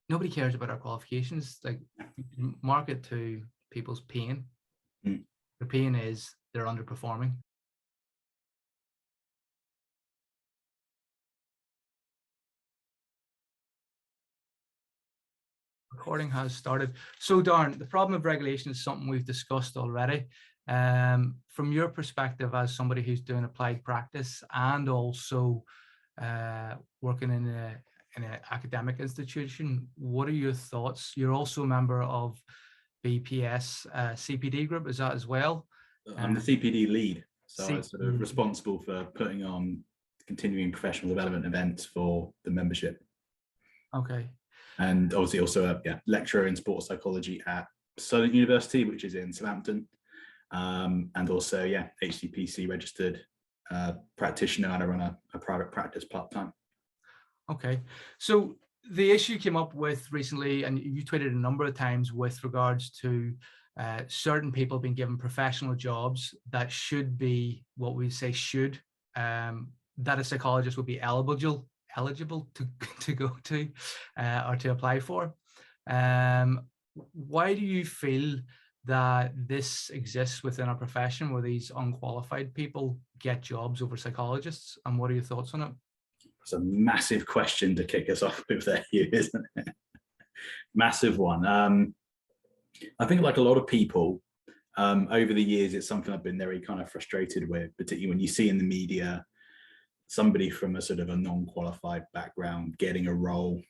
nobody cares about our qualifications. Like, you market to people's pain. Mm. Their pain is they're underperforming. Recording has started. So Darren, the problem of regulation is something we've discussed already. From your perspective as somebody who's doing applied practice and also working in an academic institution, what are your thoughts? You're also a member of BPS CPD group, is that as well? I'm the CPD lead, so I'm sort of CPD. responsible for putting on continuing professional development events for the membership. Okay. And obviously also a lecturer in sports psychology at Southern University, which is in Southampton. And also, HCPC registered practitioner, and I run a private practice part-time. Okay. So the issue came up with recently, and you tweeted a number of times with regards to certain people being given professional jobs that should be what we say should, that a psychologist would be eligible to go to or to apply for. Why do you feel that this exists within our profession where these unqualified people get jobs over psychologists, and what are your thoughts on it? It's a massive question to kick us off with there, isn't it? Massive one. I think like a lot of people over the years, it's something I've been very kind of frustrated with, particularly when you see in the media somebody from a sort of a non-qualified background getting a role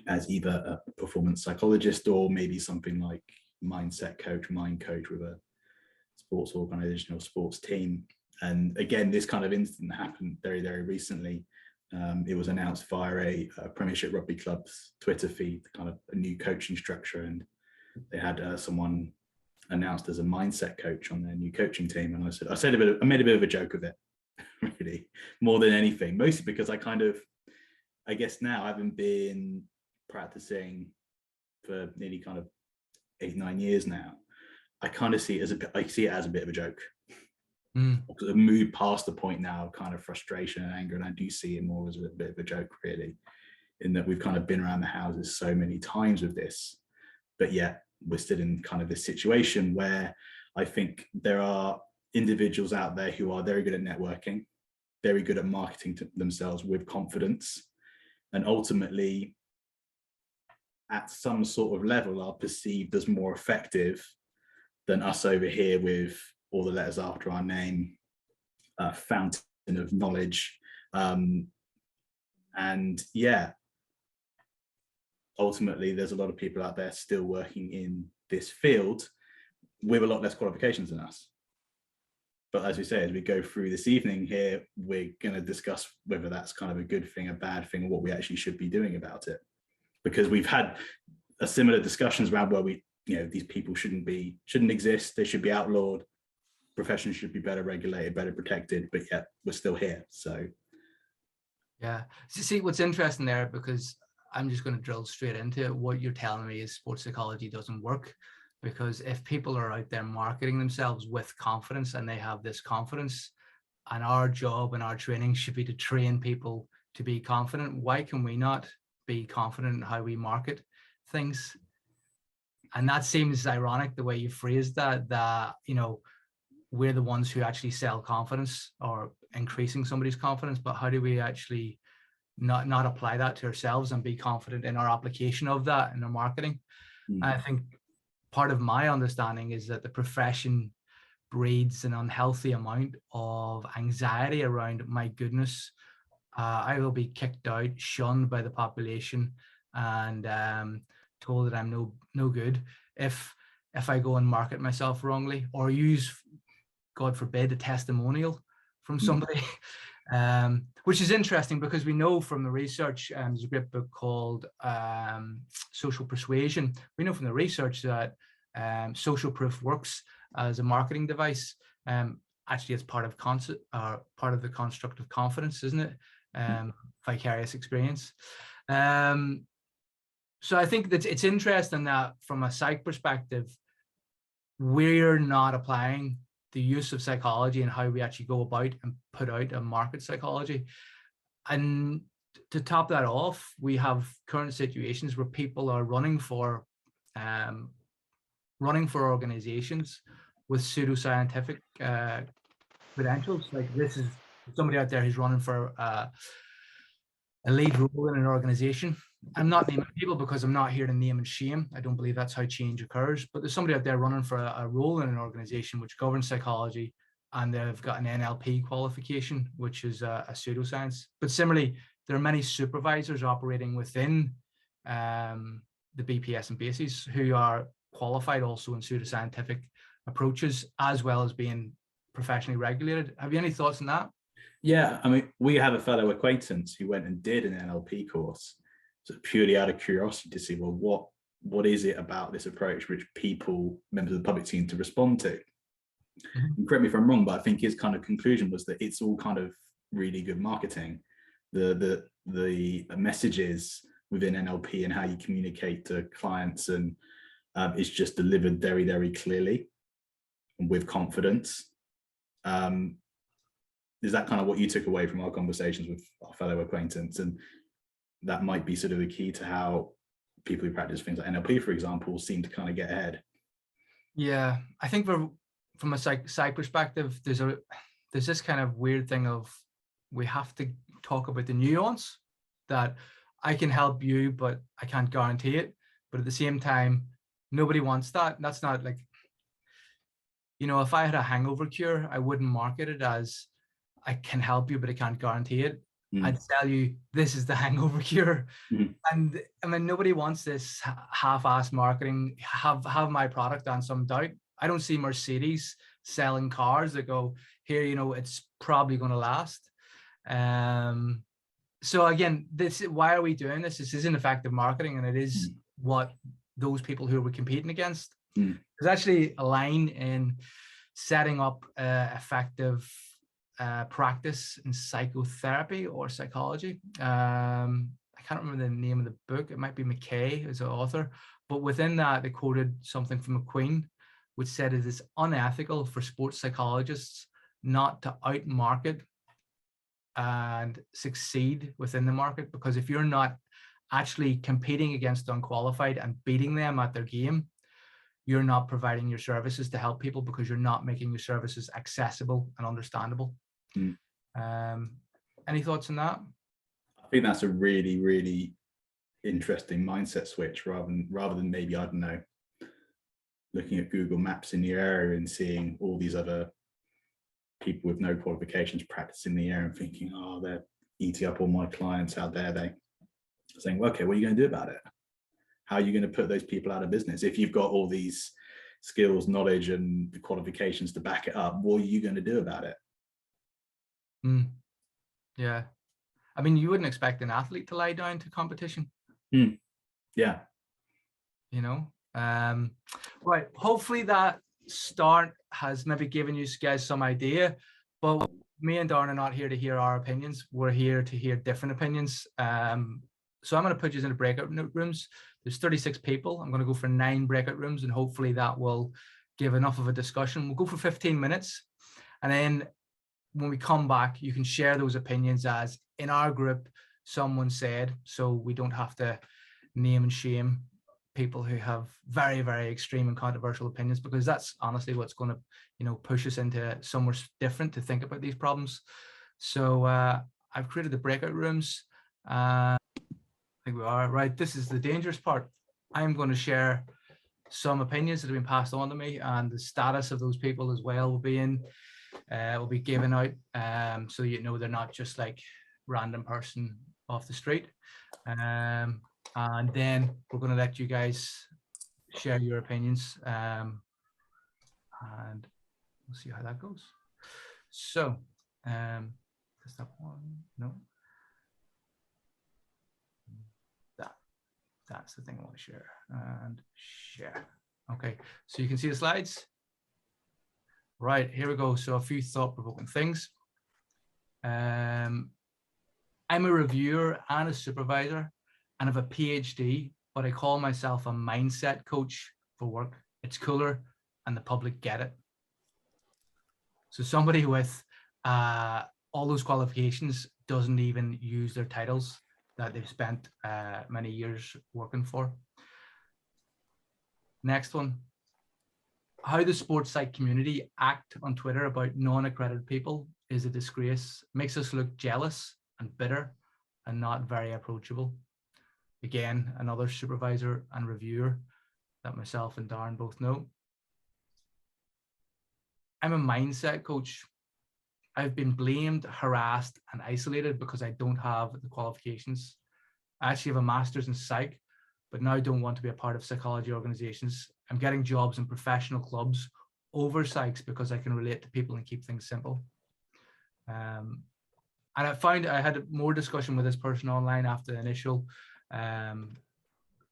as either a performance psychologist or maybe something like mindset coach, mind coach with a sports organization or sports team. And again, this kind of incident happened very, very recently. It was announced via a Premiership Rugby Club's Twitter feed, kind of a new coaching structure, and they had someone announced as a mindset coach on their new coaching team. And I made a bit of a joke of it, really, more than anything, mostly because I guess now I haven't been practicing for nearly kind of 8-9 years now. I kind of see it as a bit of a joke. I've moved past the point now of kind of frustration and anger, and I do see it more as a bit of a joke, really, in that we've kind of been around the houses so many times with this, but yet we're still in kind of this situation where I think there are individuals out there who are very good at networking, very good at marketing to themselves with confidence, and ultimately at some sort of level are perceived as more effective than us over here with all the letters after our name, fountain of knowledge. And ultimately there's a lot of people out there still working in this field with a lot less qualifications than us. But as we say, as we go through this evening here, we're going to discuss whether that's kind of a good thing, a bad thing, or what we actually should be doing about it. Because we've had a similar discussions around where these people shouldn't exist, they should be outlawed, professions should be better regulated, better protected, but yet we're still here. So see what's interesting there, because I'm just going to drill straight into it. What you're telling me is sports psychology doesn't work, because if people are out there marketing themselves with confidence and they have this confidence, and our job and our training should be to train people to be confident, why can we not be confident in how we market things? And that seems ironic the way you phrased that we're the ones who actually sell confidence or increasing somebody's confidence, but how do we actually not apply that to ourselves and be confident in our application of that in our marketing? I think part of my understanding is that the profession breeds an unhealthy amount of anxiety around, my goodness, I will be kicked out, shunned by the population, and told that I'm no good if I go and market myself wrongly or use, God forbid, a testimonial from somebody. Which is interesting, because we know from the research, there's a great book called Social Persuasion. We know from the research that social proof works as a marketing device. Actually, it's part of the construct of confidence, isn't it? Vicarious experience. So I think that it's interesting that from a psych perspective, we're not applying the use of psychology and how we actually go about and put out and market psychology. And to top that off, we have current situations where people are running for organizations with pseudoscientific credentials. Like, this is somebody out there who's running for a lead role in an organization. I'm not naming people because I'm not here to name and shame. I don't believe that's how change occurs. But there's somebody out there running for a role in an organization which governs psychology, and they've got an NLP qualification, which is a pseudoscience. But similarly, there are many supervisors operating within the BPS and BASES who are qualified also in pseudoscientific approaches, as well as being professionally regulated. Have you any thoughts on that? Yeah, I mean, we have a fellow acquaintance who went and did an NLP course, so purely out of curiosity to see, well, what is it about this approach which members of the public, seem to respond to? And correct me if I'm wrong, but I think his kind of conclusion was that it's all kind of really good marketing. The messages within NLP and how you communicate to clients, and it's just delivered very, very clearly and with confidence. Is that kind of what you took away from our conversations with our fellow acquaintance? And that might be sort of the key to how people who practice things like NLP, for example, seem to kind of get ahead. Yeah, I think from a psych perspective, there's this kind of weird thing of, we have to talk about the nuance that I can help you, but I can't guarantee it. But at the same time, nobody wants that. That's not like, if I had a hangover cure, I wouldn't market it as, I can help you, but I can't guarantee it. I'd tell you, this is the hangover cure. And I mean, nobody wants this half-assed marketing, have my product on some doubt. I don't see Mercedes selling cars that go, here, it's probably going to last. So again, why are we doing this? This isn't effective marketing, and it is what those people who we're competing against. There's actually a line in setting up effective practice in psychotherapy or psychology. I can't remember the name of the book. It might be McKay as the author, but within that, they quoted something from a Queen, which said it is unethical for sports psychologists not to outmarket and succeed within the market, because if you're not actually competing against unqualified and beating them at their game, you're not providing your services to help people, because you're not making your services accessible and understandable. Any thoughts on that? I think that's a really, really interesting mindset switch, rather than maybe, I don't know, looking at Google Maps in your area and seeing all these other people with no qualifications practicing the area and thinking, oh, they're eating up all my clients, how dare they? Saying, well, okay, what are you going to do about it? How are you going to put those people out of business? If you've got all these skills, knowledge, and the qualifications to back it up, what are you going to do about it? Yeah. I mean, you wouldn't expect an athlete to lie down to competition. Yeah. Right. Hopefully that start has maybe given you guys some idea, but me and Darren are not here to hear our opinions. We're here to hear different opinions. So I'm going to put you in the breakout rooms. There's 36 people. I'm going to go for 9 breakout rooms, and hopefully that will give enough of a discussion. We'll go for 15 minutes. And then when we come back, you can share those opinions as, in our group, someone said, so we don't have to name and shame people who have very, very extreme and controversial opinions, because that's honestly what's going to, push us into somewhere different to think about these problems. So I've created the breakout rooms. I think we are right. This is the dangerous part. I'm going to share some opinions that have been passed on to me, and the status of those people as well will be given out, so they're not just like random person off the street. And then we're going to let you guys share your opinions, and we'll see how that goes. So, is that one? No. That's the thing I want to share, and share. Okay, so you can see the slides. Right, here we go. So a few thought-provoking things. I'm a reviewer and a supervisor and have a PhD, but I call myself a mindset coach for work. It's cooler and the public get it. So somebody with all those qualifications doesn't even use their titles. that they've spent many years working for. Next one. How the sports psych community act on Twitter about non-accredited people is a disgrace. Makes us look jealous and bitter and not very approachable. Again, another supervisor and reviewer that myself and Darren both know. I'm a mindset coach. I've been blamed, harassed, and isolated because I don't have the qualifications. I actually have a master's in psych, but now don't want to be a part of psychology organizations. I'm getting jobs in professional clubs over psychs because I can relate to people and keep things simple. And I found I had more discussion with this person online after the initial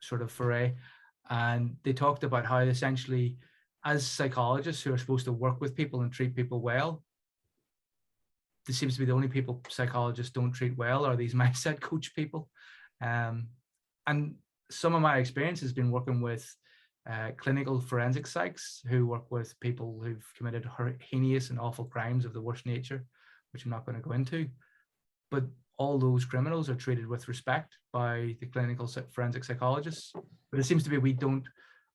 sort of foray. And they talked about how essentially, as psychologists who are supposed to work with people and treat people well, this seems to be the only people psychologists don't treat well are these mindset coach people. And some of my experience has been working with clinical forensic psychs who work with people who've committed heinous and awful crimes of the worst nature, which I'm not going to go into. But all those criminals are treated with respect by the clinical forensic psychologists. But it seems to be we don't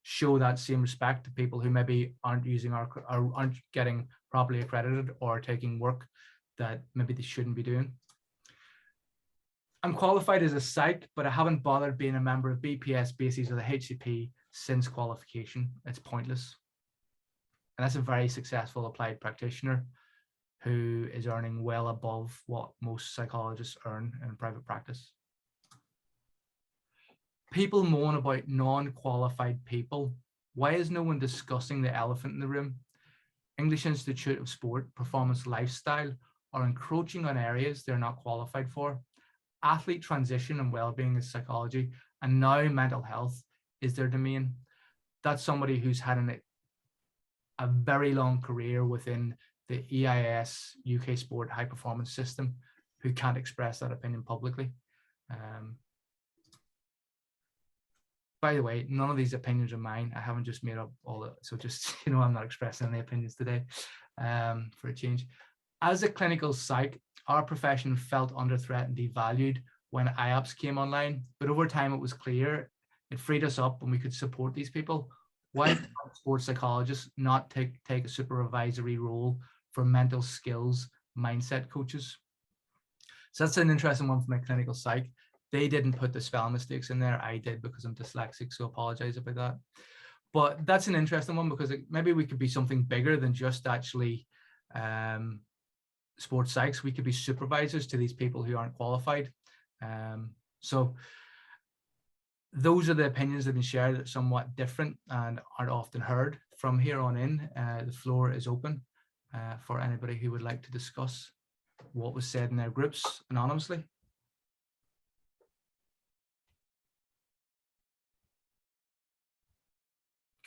show that same respect to people who maybe aren't using aren't getting properly accredited or taking work that maybe they shouldn't be doing. I'm qualified as a psych, but I haven't bothered being a member of BPS, BACES, or the HCP since qualification. It's pointless. And that's a very successful applied practitioner who is earning well above what most psychologists earn in private practice. People moan about non-qualified people. Why is no one discussing the elephant in the room? English Institute of Sport, Performance Lifestyle are encroaching on areas they're not qualified for. Athlete transition and well-being is psychology, and now mental health is their domain. That's somebody who's had a very long career within the EIS UK sport high performance system who can't express that opinion publicly. By the way, none of these opinions are mine. I haven't just made up all that. So just, I'm not expressing any opinions today for a change. As a clinical psych, our profession felt under threat and devalued when IAPS came online, but over time it was clear it freed us up and we could support these people. Why can't sports psychologists not take a supervisory role for mental skills mindset coaches? So that's an interesting one for my clinical psych. They didn't put the spelling mistakes in there. I did because I'm dyslexic, so apologize about that. But that's an interesting one because maybe we could be something bigger than just actually sports psychs. We could be supervisors to these people who aren't qualified. So those are the opinions that have been shared that are somewhat different and aren't often heard. From here on in, the floor is open for anybody who would like to discuss what was said in their groups anonymously.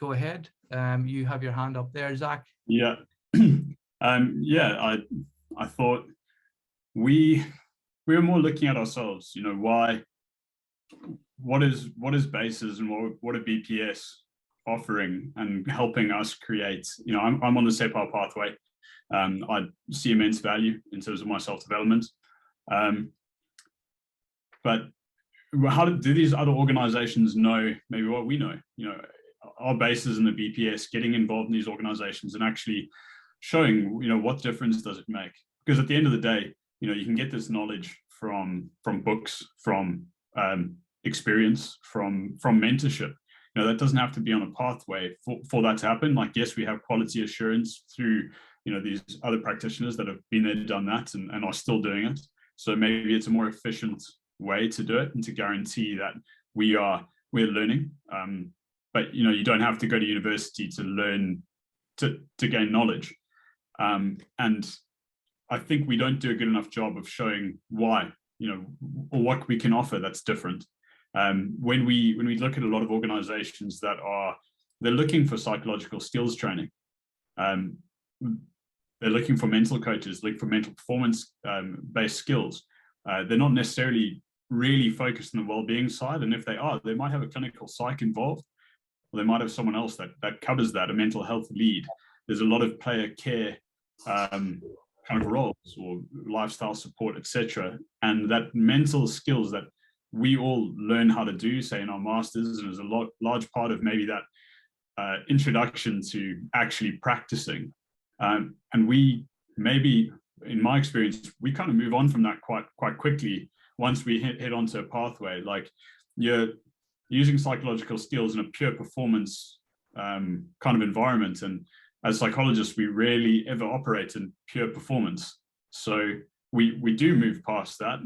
Go ahead. You have your hand up there, Zach. Yeah. I thought we were more looking at ourselves, what is BACES and what are BPS offering and helping us create. I'm on the SEPAR pathway. I see immense value in terms of my self-development. But how do these other organizations know maybe what we know? Our BACES and the BPS getting involved in these organizations and actually showing, what difference does it make? Because at the end of the day, you can get this knowledge from books, from experience, from mentorship. That doesn't have to be on a pathway for that to happen. Like, yes, we have quality assurance through, these other practitioners that have been there, done that, and are still doing it. So maybe it's a more efficient way to do it and to guarantee that we're learning. But you don't have to go to university to learn, to gain knowledge. And I think we don't do a good enough job of showing why, or what we can offer that's different. When we look at a lot of organizations they're looking for psychological skills training. They're looking for mental coaches, looking for mental performance based skills. They're not necessarily really focused on the well-being side. And if they are, they might have a clinical psych involved, or they might have someone else that covers that, a mental health lead. There's a lot of player care kind of roles or lifestyle support, etc. And that mental skills, that we all learn how to do, say in our masters, and there's a large part of maybe that introduction to actually practicing. And we maybe, in my experience, we kind of move on from that quite quickly once we hit onto a pathway. Like, you're using psychological skills in a pure performance kind of environment, and as psychologists, we rarely ever operate in pure performance. So we do move past that,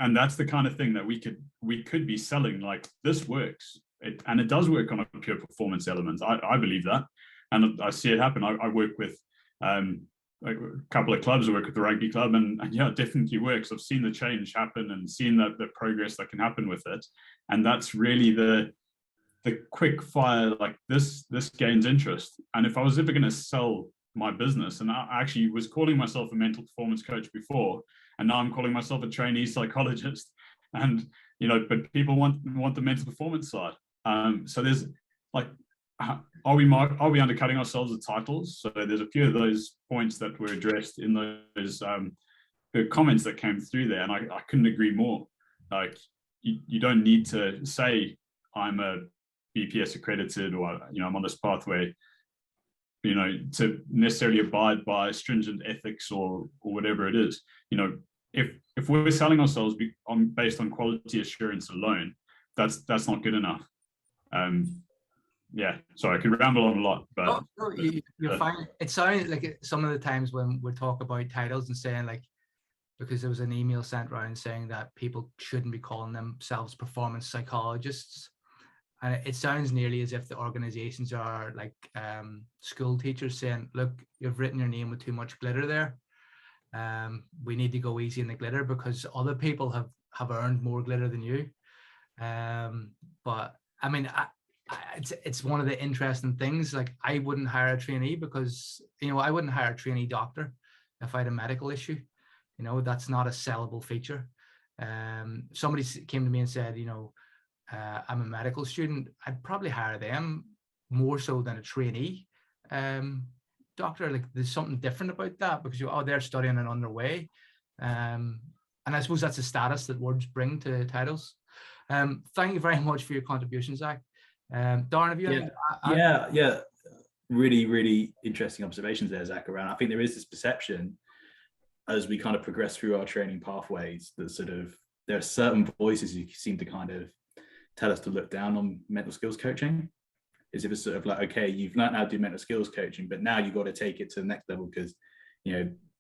and that's the kind of thing that we could be selling. Like, this works, and it does work on a pure performance element. I believe that, and I see it happen. I work with a couple of clubs. I work with the rugby club, and yeah, it definitely works. I've seen the change happen and seen the progress that can happen with it, and that's really the quick fire. Like, this gains interest. And if I was ever going to sell my business, and I actually was calling myself a mental performance coach before, and now I'm calling myself a trainee psychologist, and but people want the mental performance side. So there's like, are we undercutting ourselves with titles? So there's a few of those points that were addressed in those the comments that came through there, and I couldn't agree more. Like, you don't need to say I'm a BPS accredited, or I'm on this pathway, to necessarily abide by stringent ethics or whatever it is. If we're selling ourselves based on quality assurance alone, that's not good enough. Yeah, sorry, I could ramble on a lot, but no, you're fine. It sounds like some of the times when we talk about titles and saying, like, because there was an email sent around saying that people shouldn't be calling themselves performance psychologists, and it sounds nearly as if the organizations are like school teachers saying, look, you've written your name with too much glitter there. We need to go easy in the glitter because other people have earned more glitter than you. But I mean, it's one of the interesting things. Like, I wouldn't hire a trainee because, I wouldn't hire a trainee doctor if I had a medical issue. That's not a sellable feature. Somebody came to me and said, I'm a medical student. I'd probably hire them more so than a trainee doctor. Like, there's something different about that because they're studying and underway. And I suppose that's a status that words bring to titles. Thank you very much for your contribution, Zach. Darren, have you? Yeah. Really, really interesting observations there, Zach, around. I think there is this perception as we kind of progress through our training pathways that sort of there are certain voices who seem to kind of tell us to look down on mental skills coaching, as if it's sort of like, okay, you've learned how to do mental skills coaching, but now you've got to take it to the next level because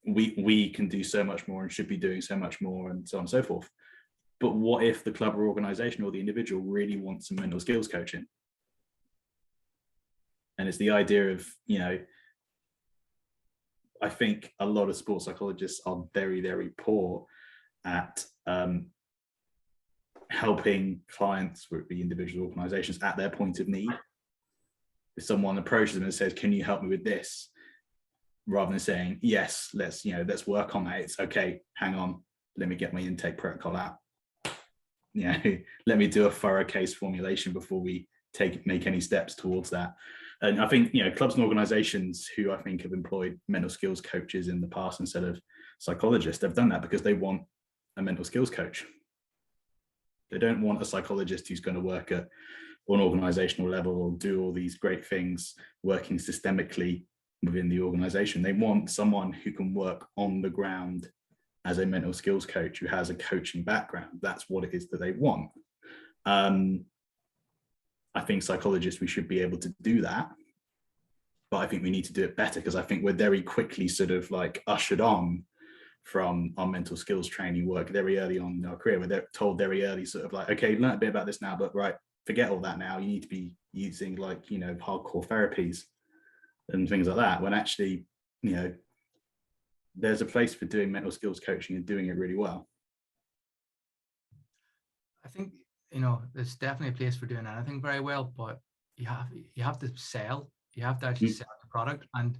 we can do so much more and should be doing so much more, and so on and so forth. But what if the club or organization or the individual really wants some mental skills coaching? And it's the idea of, I think a lot of sports psychologists are very, very poor at helping clients with the individual organizations at their point of need. If someone approaches them and says, can you help me with this? Rather than saying, yes, let's work on that. It's okay, hang on, let me get my intake protocol out. Let me do a thorough case formulation before we make any steps towards that. And I think, clubs and organizations who I think have employed mental skills coaches in the past instead of psychologists, they've done that because they want a mental skills coach. They don't want a psychologist who's going to work at an organizational level or do all these great things working systemically within the organization. They want someone who can work on the ground as a mental skills coach who has a coaching background. That's what it is that they want. I think psychologists, we should be able to do that, but I think we need to do it better because I think we're very quickly sort of like ushered on from our mental skills training work very early on in our career. We're told very early sort of like, okay, learn a bit about this now, but right, forget all that now. You need to be using like, hardcore therapies and things like that, when actually, there's a place for doing mental skills coaching and doing it really well. I think, there's definitely a place for doing anything very well, but you have to sell. You have to actually sell the product. And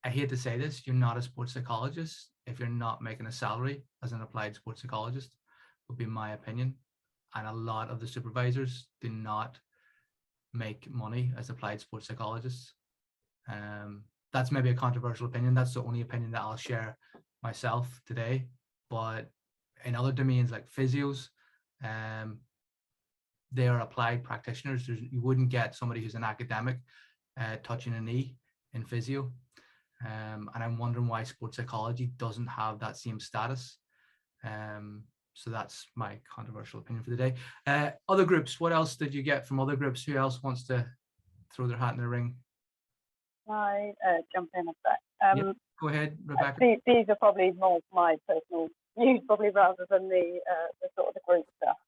I hate to say this, you're not a sports psychologist if you're not making a salary as an applied sports psychologist, would be my opinion. And a lot of the supervisors do not make money as applied sports psychologists. That's maybe a controversial opinion. That's the only opinion that I'll share myself today. But in other domains like physios, they are applied practitioners. You wouldn't get somebody who's an academic touching a knee in physio. And I'm wondering why sports psychology doesn't have that same status. So that's my controversial opinion for the day. Other groups, what else did you get from other groups? Who else wants to throw their hat in the ring? I jump in a sec. Yep. Go ahead, Rebecca. These are probably more my personal views, probably rather than the sort of the group stuff.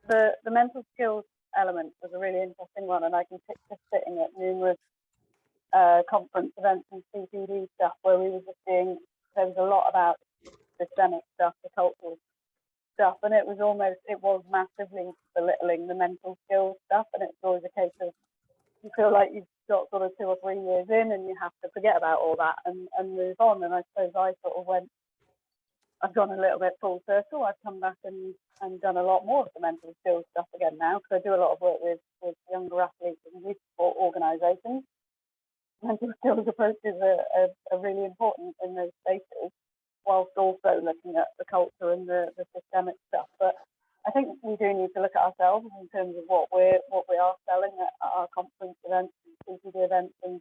The mental skills element was a really interesting one, and I can picture sitting at numerous conference events and CPD stuff where we were just seeing there was a lot about systemic stuff, the cultural stuff, and it was massively belittling the mental skills stuff, and it's always a case of you feel like you've got sort of 2 or 3 years in and you have to forget about all that and move on. And I suppose I sort of I've gone a little bit full circle. I've come back and done a lot more of the mental skills stuff again now, because I do a lot of work with younger athletes and youth sport organisations. Mental skills approaches are really important in those spaces, whilst also looking at the culture and the systemic stuff. But I think we do need to look at ourselves in terms of what we are selling at our conference events and CPD events. And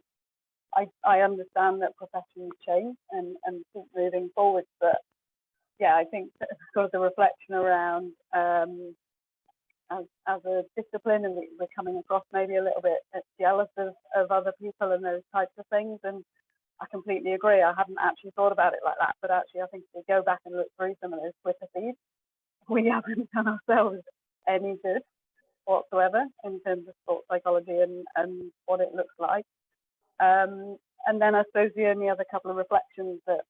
I understand that professions change and keep moving forward, but yeah, I think sort of the reflection around as a discipline, and we're coming across maybe a little bit jealous of other people and those types of things. And I completely agree. I hadn't actually thought about it like that, but actually I think if we go back and look through some of those Twitter feeds, we haven't done ourselves any good whatsoever in terms of sports psychology and what it looks like. And then I suppose the only other couple of reflections that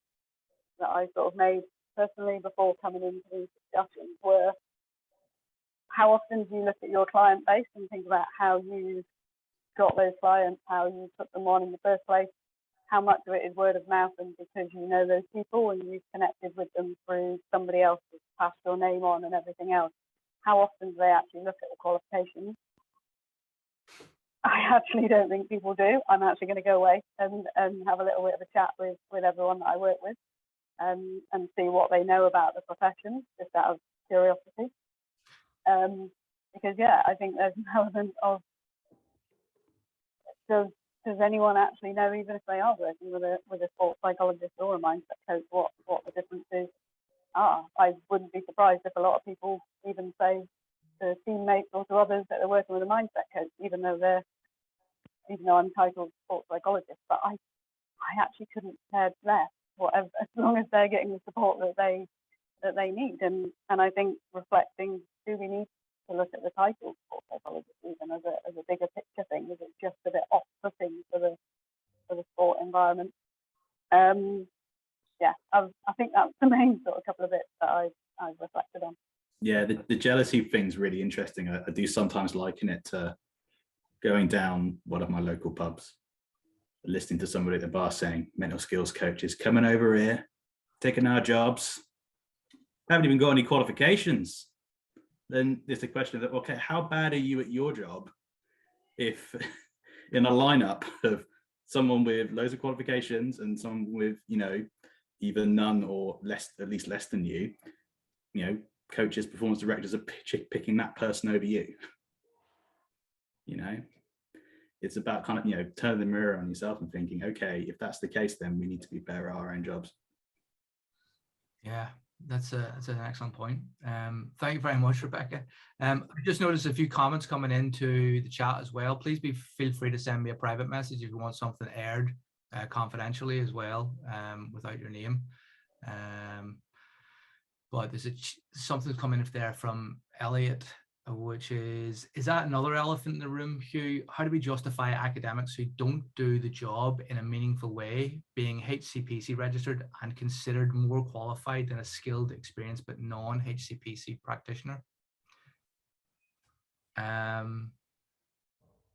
I sort of made personally before coming into these discussions were, how often do you look at your client base and think about how you got those clients, how you put them on in the first place? How much of it is word of mouth and because you know those people and you've connected with them through somebody else who's passed your name on and everything else? How often do they actually look at the qualifications? I actually don't think people do. I'm actually going to go away and have a little bit of a chat with everyone that I work with and see what they know about the profession, just out of curiosity. Because yeah, I think there's an element of, does anyone actually know, even if they are working with a sports psychologist or a mindset coach, what the differences are? I wouldn't be surprised if a lot of people even say to teammates or to others that they're working with a mindset coach, even though I'm titled sports psychologist. But I actually couldn't care less, whatever, as long as they're getting the support that they need. And I think reflecting, do we need to look at the title sports psychologist even as a bigger picture thing? Is it just a bit off-putting for the sport environment? Yeah, I think that's the main sort of couple of bits that I've reflected on. Yeah, the jealousy thing's really interesting. I do sometimes liken it to going down one of my local pubs, listening to somebody at the bar saying, mental skills coaches coming over here, taking our jobs, haven't even got any qualifications. Then there's the question of, okay, how bad are you at your job if in a lineup of someone with loads of qualifications and someone with, either none or less, at least less than you, coaches, performance directors are picking that person over you. It's about kind of, turning the mirror on yourself and thinking, okay, if that's the case, then we need to be better at our own jobs. Yeah, that's an excellent point. Thank you very much, Rebecca. I just noticed a few comments coming into the chat as well. Please feel free to send me a private message if you want something aired confidentially as well, without your name. But there's something coming in there from Elliot, which is that another elephant in the room, Hugh? How do we justify academics who don't do the job in a meaningful way being HCPC registered and considered more qualified than a skilled, experienced but non-HCPC practitioner?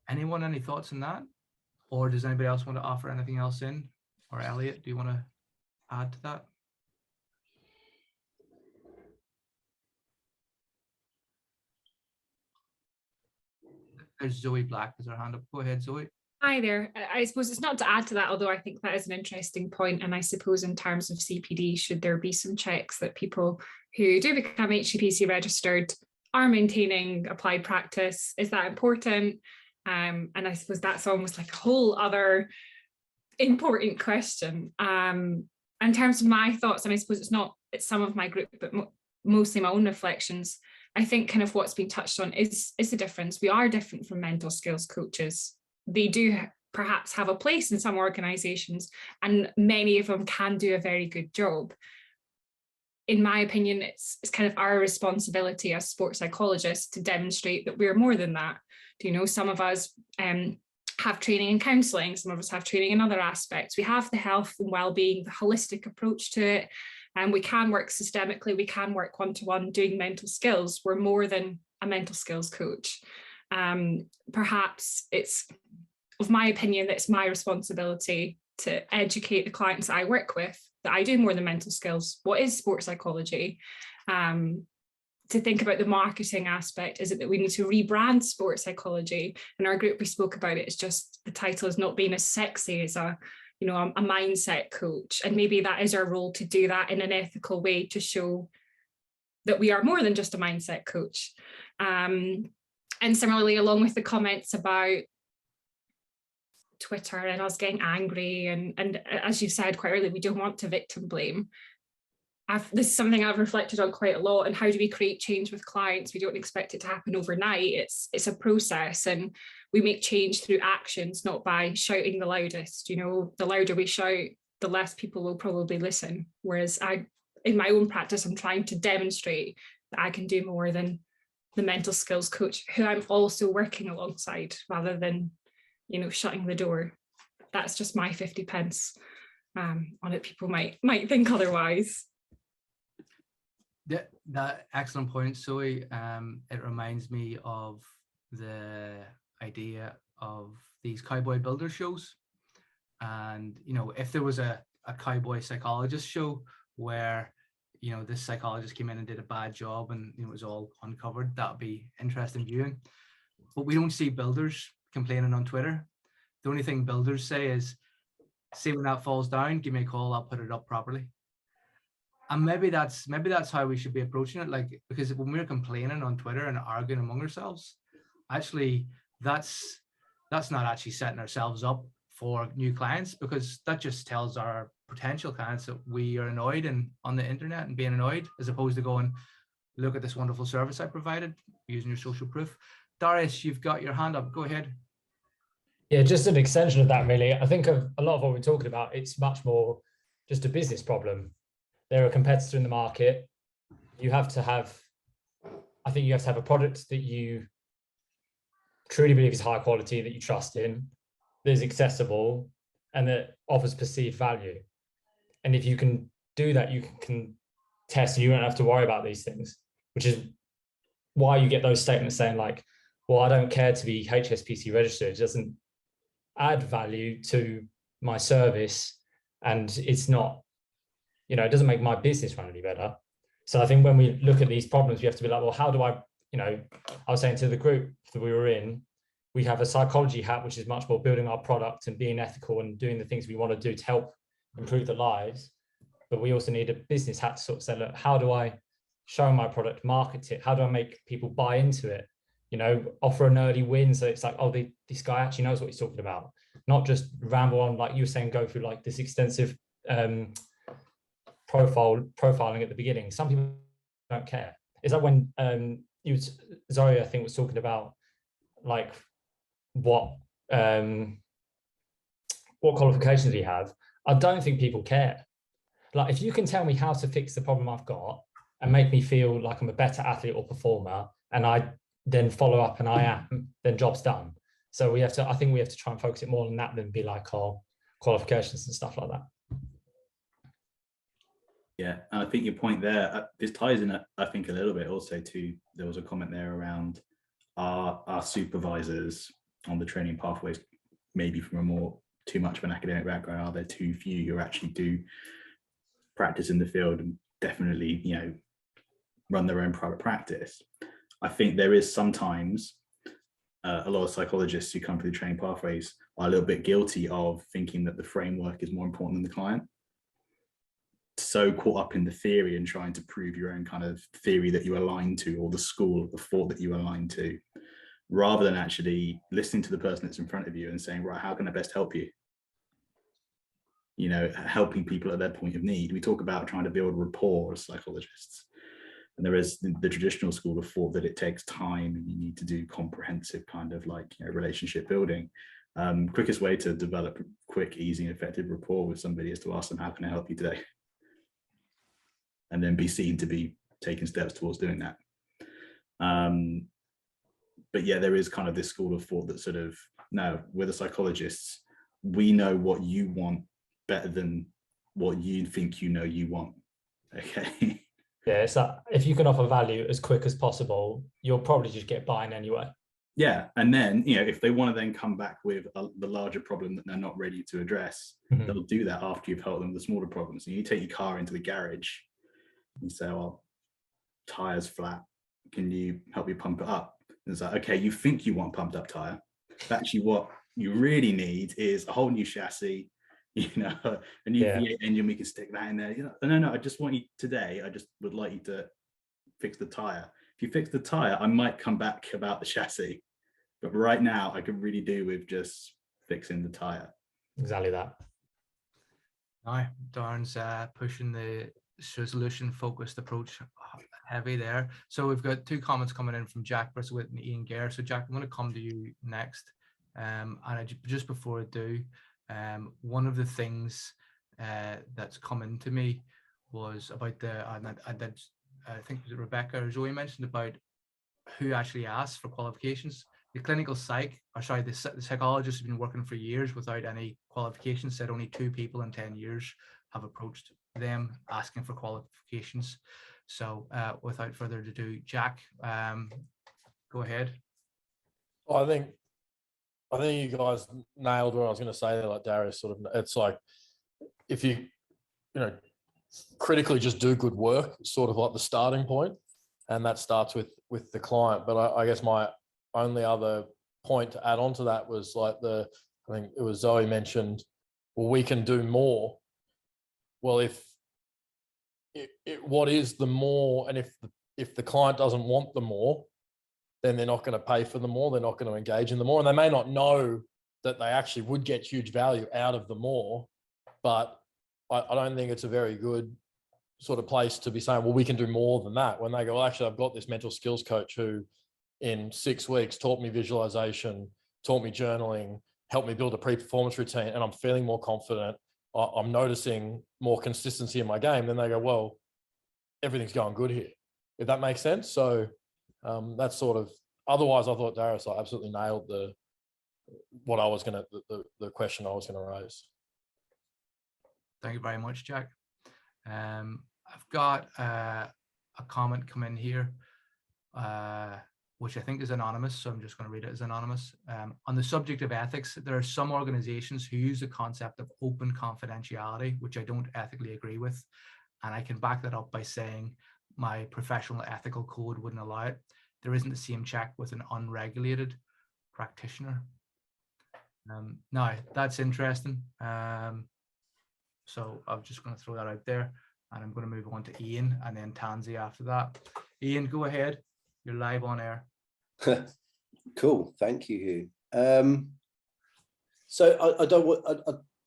Anyone, any thoughts on that? Or does anybody else want to offer anything else in? Or Elliot, do you want to add to that? There's Zoe Black as her hand up. Go ahead, Zoe. Hi there. I suppose it's not to add to that, although I think that is an interesting point. And I suppose in terms of CPD, should there be some checks that people who do become HCPC registered are maintaining applied practice? Is that important? And I suppose that's almost like a whole other important question. In terms of my thoughts, and I suppose it's some of my group, but mostly my own reflections, I think kind of what's been touched on is the difference. We are different from mental skills coaches. They do perhaps have a place in some organizations, and many of them can do a very good job. In my opinion, it's kind of our responsibility as sports psychologists to demonstrate that we're more than that. You know, some of us have training in counselling, some of us have training in other aspects. We have the health and well-being, the holistic approach to it, and we can work systemically, we can work one-to-one doing mental skills. We're more than a mental skills coach. Perhaps it's, of my opinion, that it's my responsibility to educate the clients that I work with that I do more than mental skills. What is sports psychology? To think about the marketing aspect. Is it that we need to rebrand sports psychology? In our group, we spoke about it. It's just the title is not being as sexy as a mindset coach. And maybe that is our role, to do that in an ethical way, to show that we are more than just a mindset coach. And similarly, along with the comments about Twitter and us getting angry, and as you said quite early, we don't want to victim blame. This is something I've reflected on quite a lot. And how do we create change with clients? We don't expect it to happen overnight. It's a process, and we make change through actions, not by shouting the loudest. You know, the louder we shout, the less people will probably listen. Whereas in my own practice, I'm trying to demonstrate that I can do more than the mental skills coach, who I'm also working alongside, rather than, you know, shutting the door. That's just my 50 pence on it. People might think otherwise. That excellent point, Zoe. It reminds me of the idea of these cowboy builder shows. And, you know, if there was a cowboy psychologist show where, you know, this psychologist came in and did a bad job and, you know, it was all uncovered, that would be interesting viewing. But we don't see builders complaining on Twitter. The only thing builders say is, see when that falls down, give me a call, I'll put it up properly. And maybe that's how we should be approaching it. Like, because when we're complaining on Twitter and arguing among ourselves, actually that's not actually setting ourselves up for new clients, because that just tells our potential clients that we are annoyed and on the internet and being annoyed, as opposed to going, look at this wonderful service I provided, using your social proof. Darius, you've got your hand up. Go ahead. Yeah, just an extension of that, really. I think of a lot of what we're talking about, it's much more just a business problem. They're a competitor in the market. I think you have to have a product that you truly believe is high quality, that you trust in, that is accessible, and that offers perceived value. And if you can do that, you can test, and you don't have to worry about these things, which is why you get those statements saying like, well, I don't care to be HSPC registered. It doesn't add value to my service, and it's not, you know, it doesn't make my business run any better. So I think when we look at these problems, we have to be like, well, how do I was saying to the group that we were in, we have a psychology hat, which is much more building our product and being ethical and doing the things we want to do to help improve the lives. But we also need a business hat to sort of say, look, how do I show my product, market it? How do I make people buy into it? You know, offer an early win. So it's like, oh, this guy actually knows what he's talking about. Not just ramble on, like you were saying, go through like this extensive profiling at the beginning. Some people don't care. It's like when Zoe, I think, was talking about like what qualifications do you have? I don't think people care. Like, if you can tell me how to fix the problem I've got and make me feel like I'm a better athlete or performer, and I then follow up and I am, then job's done. So I think we have to try and focus it more on that than be like, oh, qualifications and stuff like that. Yeah, and I think your point there, this ties in, I think, a little bit also to, there was a comment there around our supervisors on the training pathways, maybe from too much of an academic background. Are there too few who actually do practice in the field and definitely, you know, run their own private practice? I think there is sometimes a lot of psychologists who come through the training pathways are a little bit guilty of thinking that the framework is more important than the client. So caught up in the theory and trying to prove your own kind of theory that you align to, or the school of thought that you align to, rather than actually listening to the person that's in front of you and saying, right, how can I best help you? You know, helping people at their point of need. We talk about trying to build rapport as psychologists. And there is the traditional school of thought that it takes time and you need to do comprehensive kind of like, you know, relationship building. Quickest way to develop quick, easy, and effective rapport with somebody is to ask them, how can I help you today? And then be seen to be taking steps towards doing that. But yeah, there is kind of this school of thought that sort of, no, we're the psychologists. We know what you want better than what you think you know you want. Okay. Yeah, it's that if you can offer value as quick as possible, you'll probably just get buy-in anyway. Yeah, and then, you know, if they want to then come back with the larger problem that they're not ready to address, they'll do that after you've helped them with the smaller problems. So you take your car into the garage, you say, well, tire's flat, can you help me pump it up? And it's like, okay, you think you want pumped up tire, but actually what you really need is a whole new chassis, you know, a new V8 engine, we can stick that in there. You know, no, I just want you today, I just would like you to fix the tire. If you fix the tire, I might come back about the chassis, but right now I could really do with just fixing the tire. Exactly that. Now, Darren's pushing the solution focused approach heavy there. So we've got two comments coming in from Jack Bristlewood and Ian Gare. So Jack, I'm going to come to you next. And just before I do, one of the things that's come into me was about I think Rebecca or Zoe mentioned about who actually asks for qualifications. The clinical the psychologist has been working for years without any qualifications. Said only 2 people in 10 years have approached them asking for qualifications. So without further ado, Jack, go ahead. I think you guys nailed what I was going to say there, like Darius sort of, it's like, if you critically just do good work, sort of like the starting point, and that starts with the client. But I guess my only other point to add on to that was like I think it was Zoe mentioned, well, we can do more. Well, what is the more, and if the client doesn't want the more, then they're not going to pay for the more, they're not going to engage in the more, and they may not know that they actually would get huge value out of the more, but I don't think it's a very good sort of place to be saying, well, we can do more than that, when they go, well, actually, I've got this mental skills coach who in 6 weeks taught me visualization, taught me journaling, helped me build a pre-performance routine, and I'm feeling more confident. I'm noticing more consistency in my game. Then they go, well, everything's going good here, if that makes sense. So that's sort of, otherwise I thought Darius absolutely nailed the question I was going to raise. Thank you very much, Jack. I've got a comment come in here, which I think is anonymous, so I'm just going to read it as anonymous. On the subject of ethics, there are some organizations who use the concept of open confidentiality, which I don't ethically agree with. And I can back that up by saying my professional ethical code wouldn't allow it. There isn't the same check with an unregulated practitioner. Now, that's interesting. So I'm just going to throw that out there, and I'm going to move on to Ian and then Tansy after that. Ian, go ahead. You're live on air. Cool. Thank you, Hugh. So I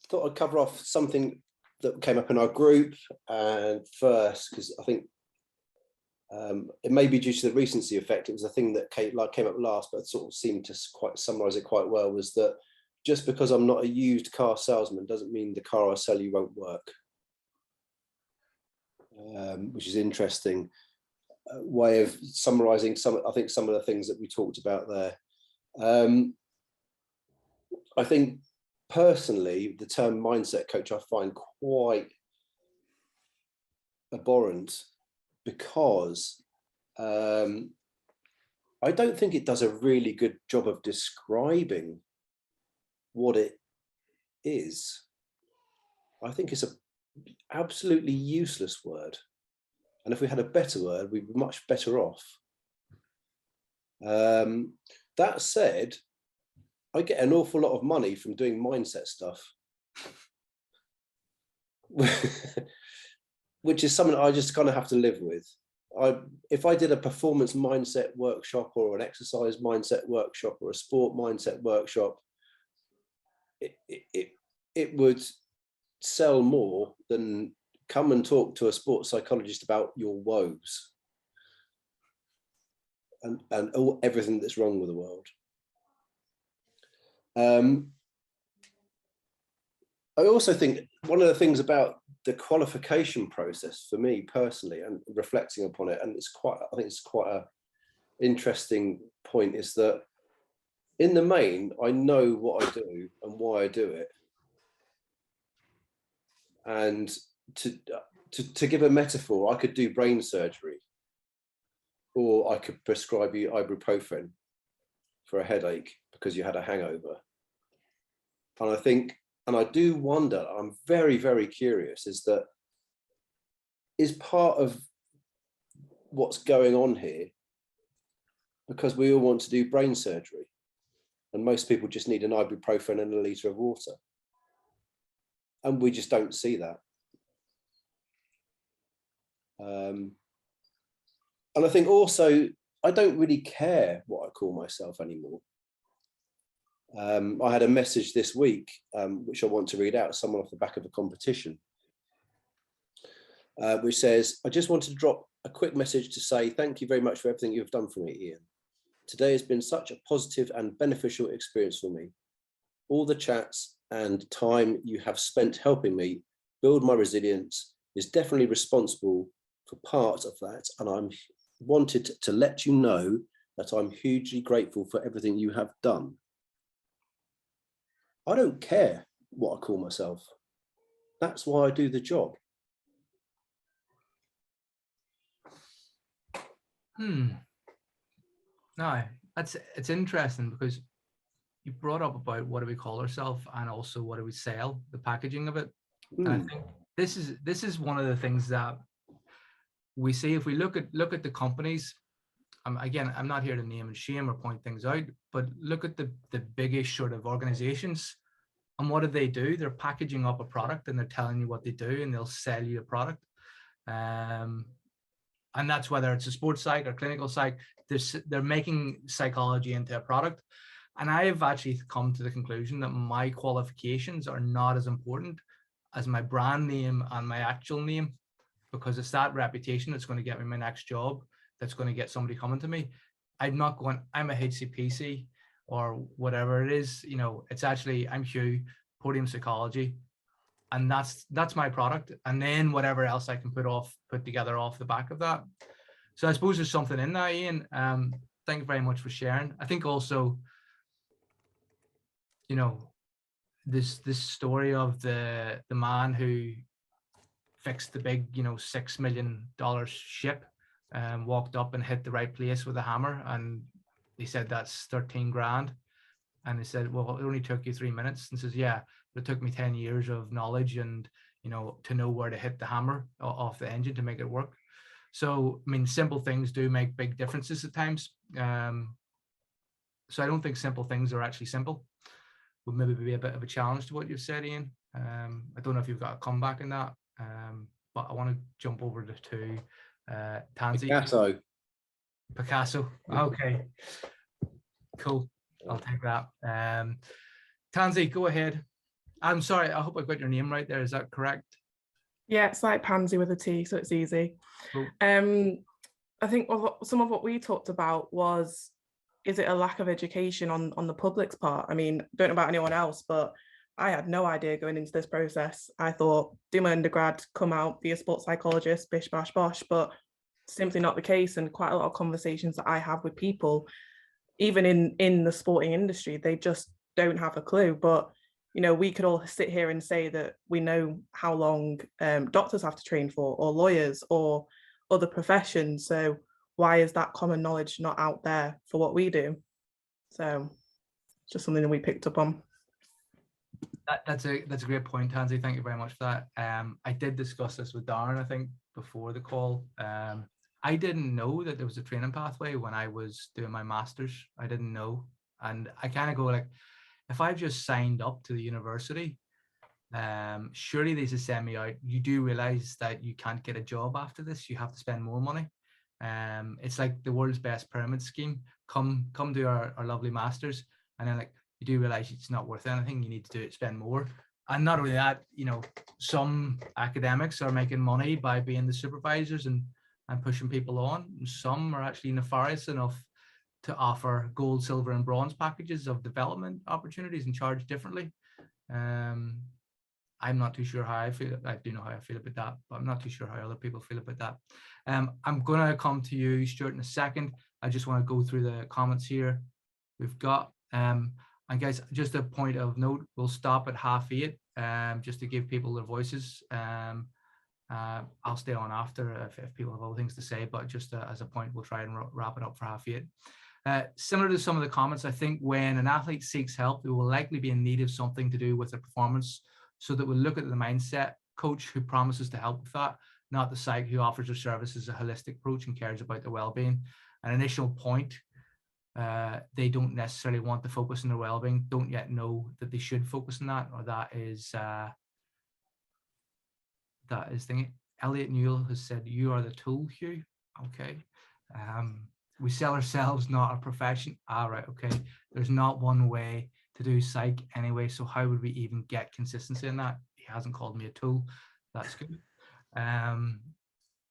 thought I'd cover off something that came up in our group, and first, because I think it may be due to the recency effect. It was a thing that came up last, but sort of seemed to quite summarize it quite well, was that just because I'm not a used car salesman doesn't mean the car I sell you won't work, which is interesting way of summarizing some of the things that we talked about there. I think personally, the term mindset coach I find quite abhorrent, because I don't think it does a really good job of describing what it is. I think it's an absolutely useless word. And if we had a better word, we'd be much better off. That said, I get an awful lot of money from doing mindset stuff, which is something I just kind of have to live with. If I did a performance mindset workshop or an exercise mindset workshop or a sport mindset workshop, it would sell more than come and talk to a sports psychologist about your woes and everything that's wrong with the world. I also think one of the things about the qualification process for me personally, and reflecting upon it, and I think it's quite an interesting point, is that in the main, I know what I do and why I do it. And to give a metaphor, I could do brain surgery, or I could prescribe you ibuprofen for a headache because you had a hangover. And I think, and I do wonder, I'm very, very curious, is part of what's going on here because we all want to do brain surgery, and most people just need an ibuprofen and a litre of water. And we just don't see that. And I think also, I don't really care what I call myself anymore. I had a message this week, which I want to read out, someone off the back of a competition, which says, I just wanted to drop a quick message to say thank you very much for everything you've done for me, Ian. Today has been such a positive and beneficial experience for me. All the chats and time you have spent helping me build my resilience is definitely responsible for part of that. And I'm wanted to let you know that I'm hugely grateful for everything you have done. I don't care what I call myself. That's why I do the job. No, it's interesting because you brought up about what do we call ourselves and also what do we sell, the packaging of it. And I think this is one of the things that we see if we look at the companies. Again, I'm not here to name and shame or point things out, but look at the biggest sort of organizations, and what do? They're packaging up a product and they're telling you what they do, and they'll sell you a product. And that's whether it's a sports psych or clinical psych, they're making psychology into a product. And I have actually come to the conclusion that my qualifications are not as important as my brand name and my actual name, because it's that reputation that's going to get me my next job, that's going to get somebody coming to me. I'm not going, I'm a HCPC or whatever it is, you know, it's actually, I'm Hugh, Podium Psychology, and that's my product. And then whatever else I can put together off the back of that. So I suppose there's something in that, Ian. Thank you very much for sharing. I think also, you know, this story of the man who fixed the big, you know, $6 million ship, walked up and hit the right place with a hammer, and he said that's 13 grand. And they said, well, it only took you 3 minutes. And says, yeah, but it took me 10 years of knowledge and, you know, to know where to hit the hammer off the engine to make it work. So, I mean, simple things do make big differences at times. So I don't think simple things are actually simple. Would maybe be a bit of a challenge to what you've said, Ian. I don't know if you've got a comeback in that, but I want to jump over to Tansy. Picasso. Okay, cool. I'll take that. Tansy, go ahead. I'm sorry, I hope I got your name right there. Is that correct? Yeah, it's like Pansy with a T, so it's easy. Cool. I think some of what we talked about was, is it a lack of education on the public's part? I mean, don't know about anyone else, but I had no idea going into this process. I thought, do my undergrad, come out, be a sports psychologist, bish, bash, bosh, but simply not the case. And quite a lot of conversations that I have with people, even in the sporting industry, they just don't have a clue. But, you know, we could all sit here and say that we know how long doctors have to train for, or lawyers, or other professions. So why is that common knowledge not out there for what we do? So just something that we picked up on. That's a great point, Tansy. Thank you very much for that. I did discuss this with Darren, I think, before the call. I didn't know that there was a training pathway when I was doing my master's. I didn't know. And I kind of go like, if I've just signed up to the university, surely they just send me out. You do realize that you can't get a job after this. You have to spend more money. It's like the world's best pyramid scheme. Come do our lovely masters, and then like you do realize it's not worth anything. You need to do it, spend more. And not only that, some academics are making money by being the supervisors and pushing people on. Some are actually nefarious enough to offer gold, silver, and bronze packages of development opportunities and charge differently. I'm not too sure how I feel. I do know how I feel about that, but I'm not too sure how other people feel about that. I'm going to come to you, Stuart, in a second. I just want to go through the comments here. We've got, and guys, just a point of note, we'll stop at 8:30, just to give people their voices. I'll stay on after if people have other things to say, but just as a point, we'll try and wrap it up for 8:30. Similar to some of the comments, I think when an athlete seeks help, they will likely be in need of something to do with their performance, so that we'll look at the mindset coach who promises to help with that, not the psych who offers their services a holistic approach and cares about their well-being. An initial point, they don't necessarily want to focus on their well-being, don't yet know that they should focus on that, or that is thinking. Elliot Newell has said, "You are the tool, Hugh." Okay. We sell ourselves, not our profession. Right. Okay. There's not one way to do psych anyway, so how would we even get consistency in that? He hasn't called me a tool. That's good.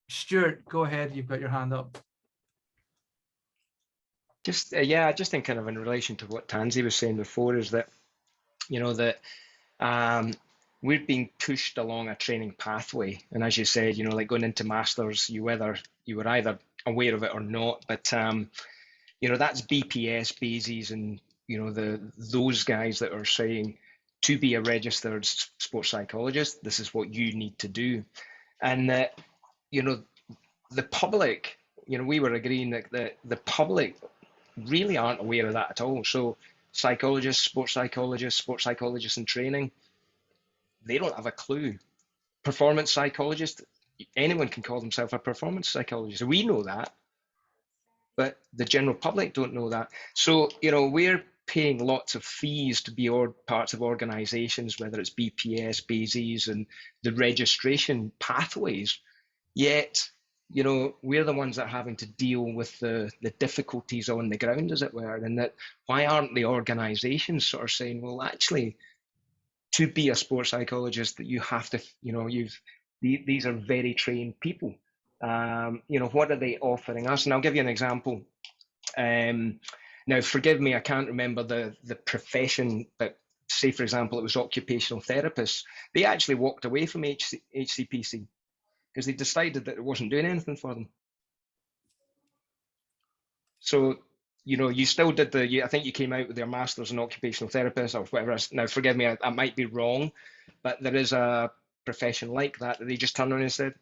Stuart, go ahead. You've got your hand up. Just I just think kind of in relation to what Tansy was saying before is that, we're being pushed along a training pathway, and as you said, like going into masters, you were either aware of it or not, but that's BPS, BASES, and those guys that are saying to be a registered sports psychologist, this is what you need to do, and that the public, we were agreeing that the public really aren't aware of that at all. So psychologists, sports psychologists in training, they don't have a clue. Performance psychologist, anyone can call themselves a performance psychologist. We know that, but the general public don't know that. So, we're paying lots of fees to be parts of organizations, whether it's BPS, BASES, and the registration pathways, yet, we're the ones that are having to deal with the difficulties on the ground, as it were, and that why aren't the organizations sort of saying, well, actually, to be a sports psychologist, that you have to, these are very trained people. What are they offering us? And I'll give you an example. Now, forgive me, I can't remember the profession, but say, for example, it was occupational therapists. They actually walked away from HCPC because they decided that it wasn't doing anything for them. So, you still did I think you came out with your master's in occupational therapist or whatever. Now, forgive me, I might be wrong, but there is a profession like that they just turned around and said,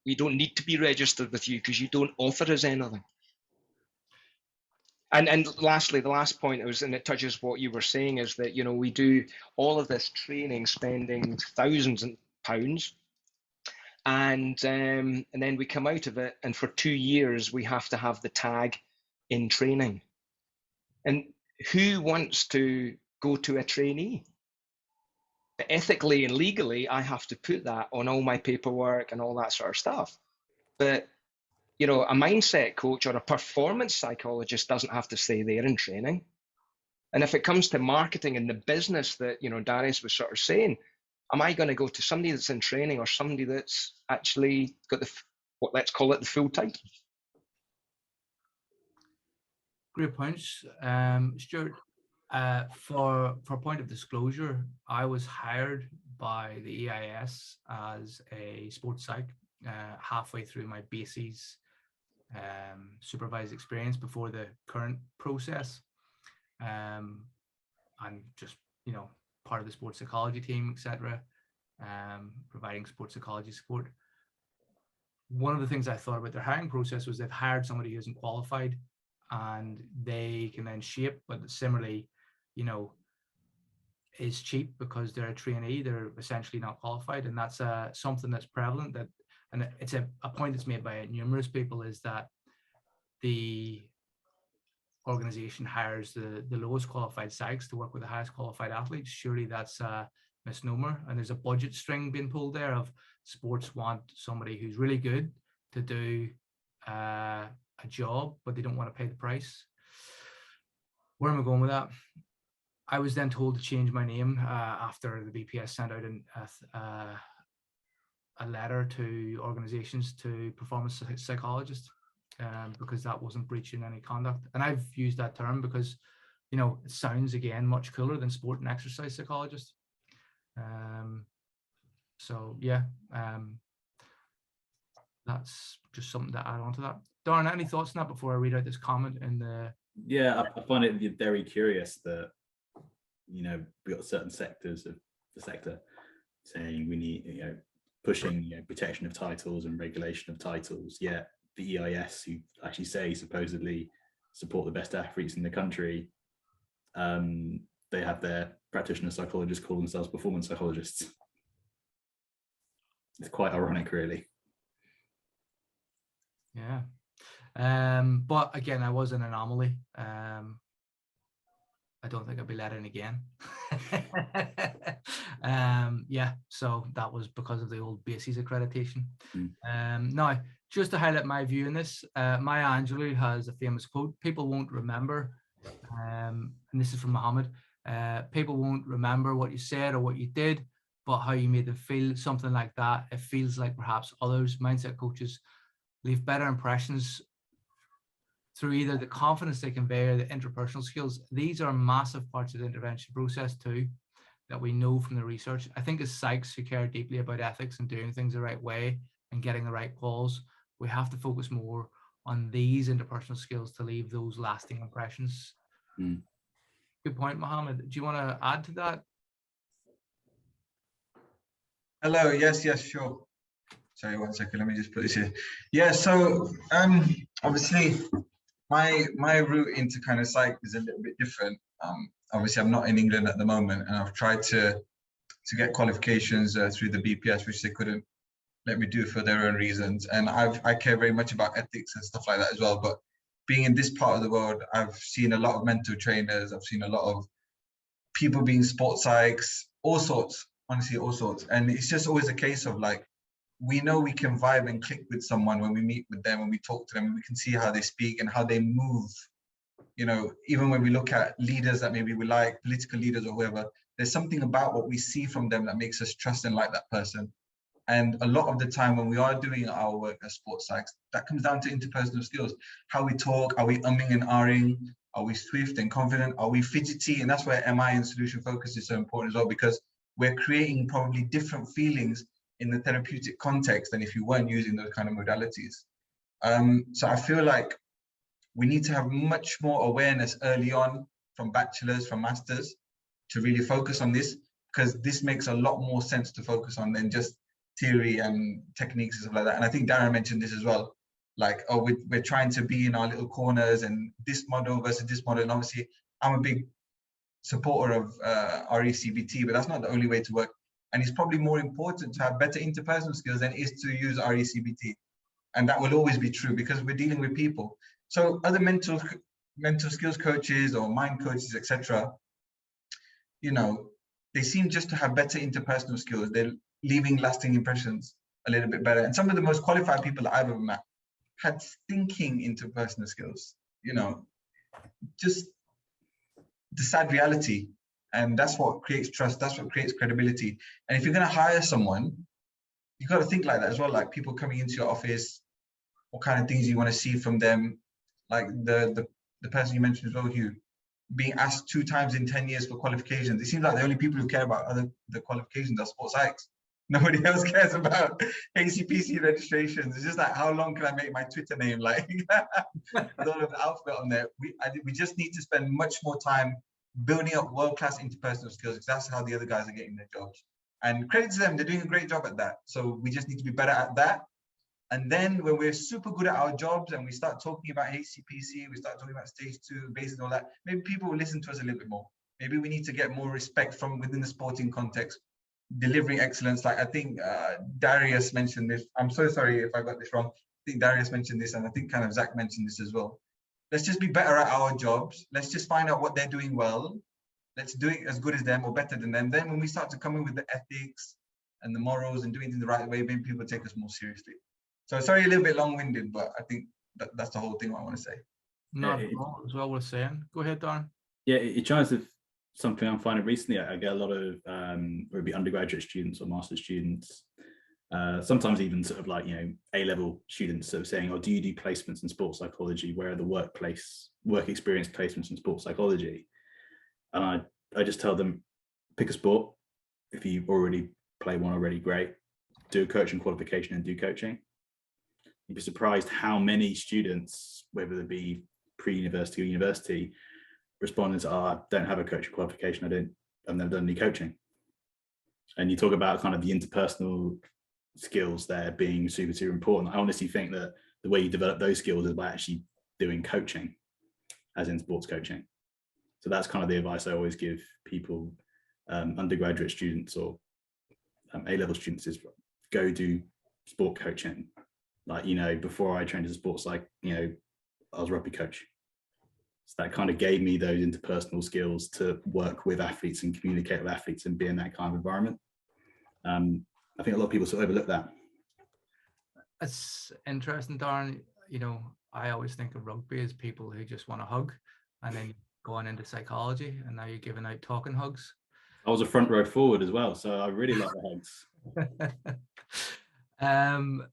we don't need to be registered with you because you don't offer us anything. And lastly, the last point and it touches what you were saying, is that, we do all of this training, spending thousands of pounds, and then we come out of it, and for 2 years we have to have the tag in training. And who wants to go to a trainee? But ethically and legally, I have to put that on all my paperwork and all that sort of stuff. But a mindset coach or a performance psychologist doesn't have to stay there in training. And if it comes to marketing and the business that Darius was sort of saying, am I going to go to somebody that's in training or somebody that's actually got let's call it the full title? Great points, Stuart. For point of disclosure, I was hired by the EIS as a sports psych halfway through my BASES supervised experience before the current process. I'm just part of the sports psychology team, etc., providing sports psychology support. One of the things I thought about their hiring process was they've hired somebody who isn't qualified, and they can then shape, but similarly, is cheap because they're a trainee, they're essentially not qualified, and that's something that's prevalent, that and it's a point that's made by numerous people, is that the organization hires the lowest qualified psychs to work with the highest qualified athletes. Surely that's a misnomer, and there's a budget string being pulled there of sports want somebody who's really good to do a job, but they don't want to pay the price. Where am I going with that? I was then told to change my name after the BPS sent out a letter to organizations to performance psychologists, because that wasn't breaching any conduct. And I've used that term because, you know, it sounds, again, much cooler than sport and exercise psychologist. So yeah, that's just something to add on to that. Darren, any thoughts on that before I read out this comment in the... Yeah, I find it very curious that, you know, we've got certain sectors of the sector saying we need, you know, pushing, you know, protection of titles and regulation of titles, yet the EIS, who actually say supposedly support the best athletes in the country, they have their practitioner psychologists call themselves performance psychologists. It's quite ironic, really. Yeah. But again, I was an anomaly. I don't think I'll be let in again. Yeah, so that was because of the old BASIS accreditation. Now, just to highlight my view in this, Maya Angelou has a famous quote: people won't remember, and this is from Muhammad, people won't remember what you said or what you did, but how you made them feel, something like that. It feels like perhaps others, mindset coaches, leave better impressions through either the confidence they convey or the interpersonal skills. These are massive parts of the intervention process too, that we know from the research. I think as psychs who care deeply about ethics and doing things the right way and getting the right calls, we have to focus more on these interpersonal skills to leave those lasting impressions. Good point, Mohammed. Do you want to add to that? Hello, yes, sure. Sorry, 1 second, let me just put this here. Yeah, so obviously my route into kind of psych is a little bit different. Obviously I'm not in England at the moment, and I've tried to get qualifications through the BPS, which they couldn't let me do for their own reasons. And I care very much about ethics and stuff like that as well. But being in this part of the world, I've seen a lot of mental trainers, I've seen a lot of people being sports psychs, all sorts, honestly, all sorts. And it's just always a case of like, we know we can vibe and click with someone when we meet with them, when we talk to them, and we can see how they speak and how they move. You know, even when we look at leaders that maybe we like, political leaders or whoever, there's something about what we see from them that makes us trust and like that person. And a lot of the time when we are doing our work as sports psychs, that comes down to interpersonal skills. How we talk, are we umming and ahhing? Are we swift and confident? Are we fidgety? And that's where MI and solution focus is so important as well, because we're creating probably different feelings in the therapeutic context than if you weren't using those kind of modalities. So I feel like we need to have much more awareness early on from bachelors, from masters, to really focus on this, because this makes a lot more sense to focus on than just theory and techniques and stuff like that. And I think Darren mentioned this as well, like, oh, we're trying to be in our little corners and this model versus this model. And obviously I'm a big supporter of RECBT, but that's not the only way to work. And it's probably more important to have better interpersonal skills than it is to use RECBT. And that will always be true because we're dealing with people. So other mental skills coaches or mind coaches, etc., you know, they seem just to have better interpersonal skills. They're leaving lasting impressions a little bit better. And some of the most qualified people that I've ever met had thinking interpersonal skills, you know, just the sad reality. And that's what creates trust. That's what creates credibility. And if you're going to hire someone, you've got to think like that as well. Like people coming into your office, what kind of things you want to see from them. Like the person you mentioned as well, Hugh, being asked 2 times in 10 years for qualifications. It seems like the only people who care about the qualifications are sports psychs. Nobody else cares about ACPC registrations. It's just like, how long can I make my Twitter name? Like, with all of the alphabet on there. We just need to spend much more time building up world-class interpersonal skills, because that's how the other guys are getting their jobs. And credit to them, they're doing a great job at that. So we just need to be better at that. And then when we're super good at our jobs and we start talking about HCPC, we start talking about stage 2, base and all that, maybe people will listen to us a little bit more. Maybe we need to get more respect from within the sporting context delivering excellence. Like I think Darius mentioned this. I'm so sorry if I got this wrong. I think Darius mentioned this, and I think kind of Zach mentioned this as well. Let's just be better at our jobs. Let's just find out what they're doing well. Let's do it as good as them or better than them. Then when we start to come in with the ethics and the morals and doing it in the right way, maybe people take us more seriously. So sorry, a little bit long-winded, but I think that's the whole thing I want to say. Not at all, as well we're saying. Go ahead, Darren. Yeah, it tries to something I'm finding recently. I get a lot of whether it be undergraduate students or master's students, sometimes even sort of like, you know, A-level students sort of saying, oh, do you do placements in sports psychology? Where are the work experience placements in sports psychology? And I just tell them, pick a sport. If you already play one already, great. Do a coaching qualification and do coaching. You'd be surprised how many students, whether they be pre-university or university, respond as, oh, I don't have a coaching qualification. I've never done any coaching. And you talk about kind of the interpersonal skills there being super, super important. I honestly think that the way you develop those skills is by actually doing coaching, as in sports coaching. So that's kind of the advice I always give people, undergraduate students or A-level students, is go do sport coaching. Like, you know, before I trained as a sports psych, you know, I was a rugby coach. So that kind of gave me those interpersonal skills to work with athletes and communicate with athletes and be in that kind of environment. I think a lot of people sort of overlook that. It's interesting, Darren. You know, I always think of rugby as people who just want to hug, and then going into psychology, and now you're giving out talking hugs. I was a front row forward as well, so I really like the hugs.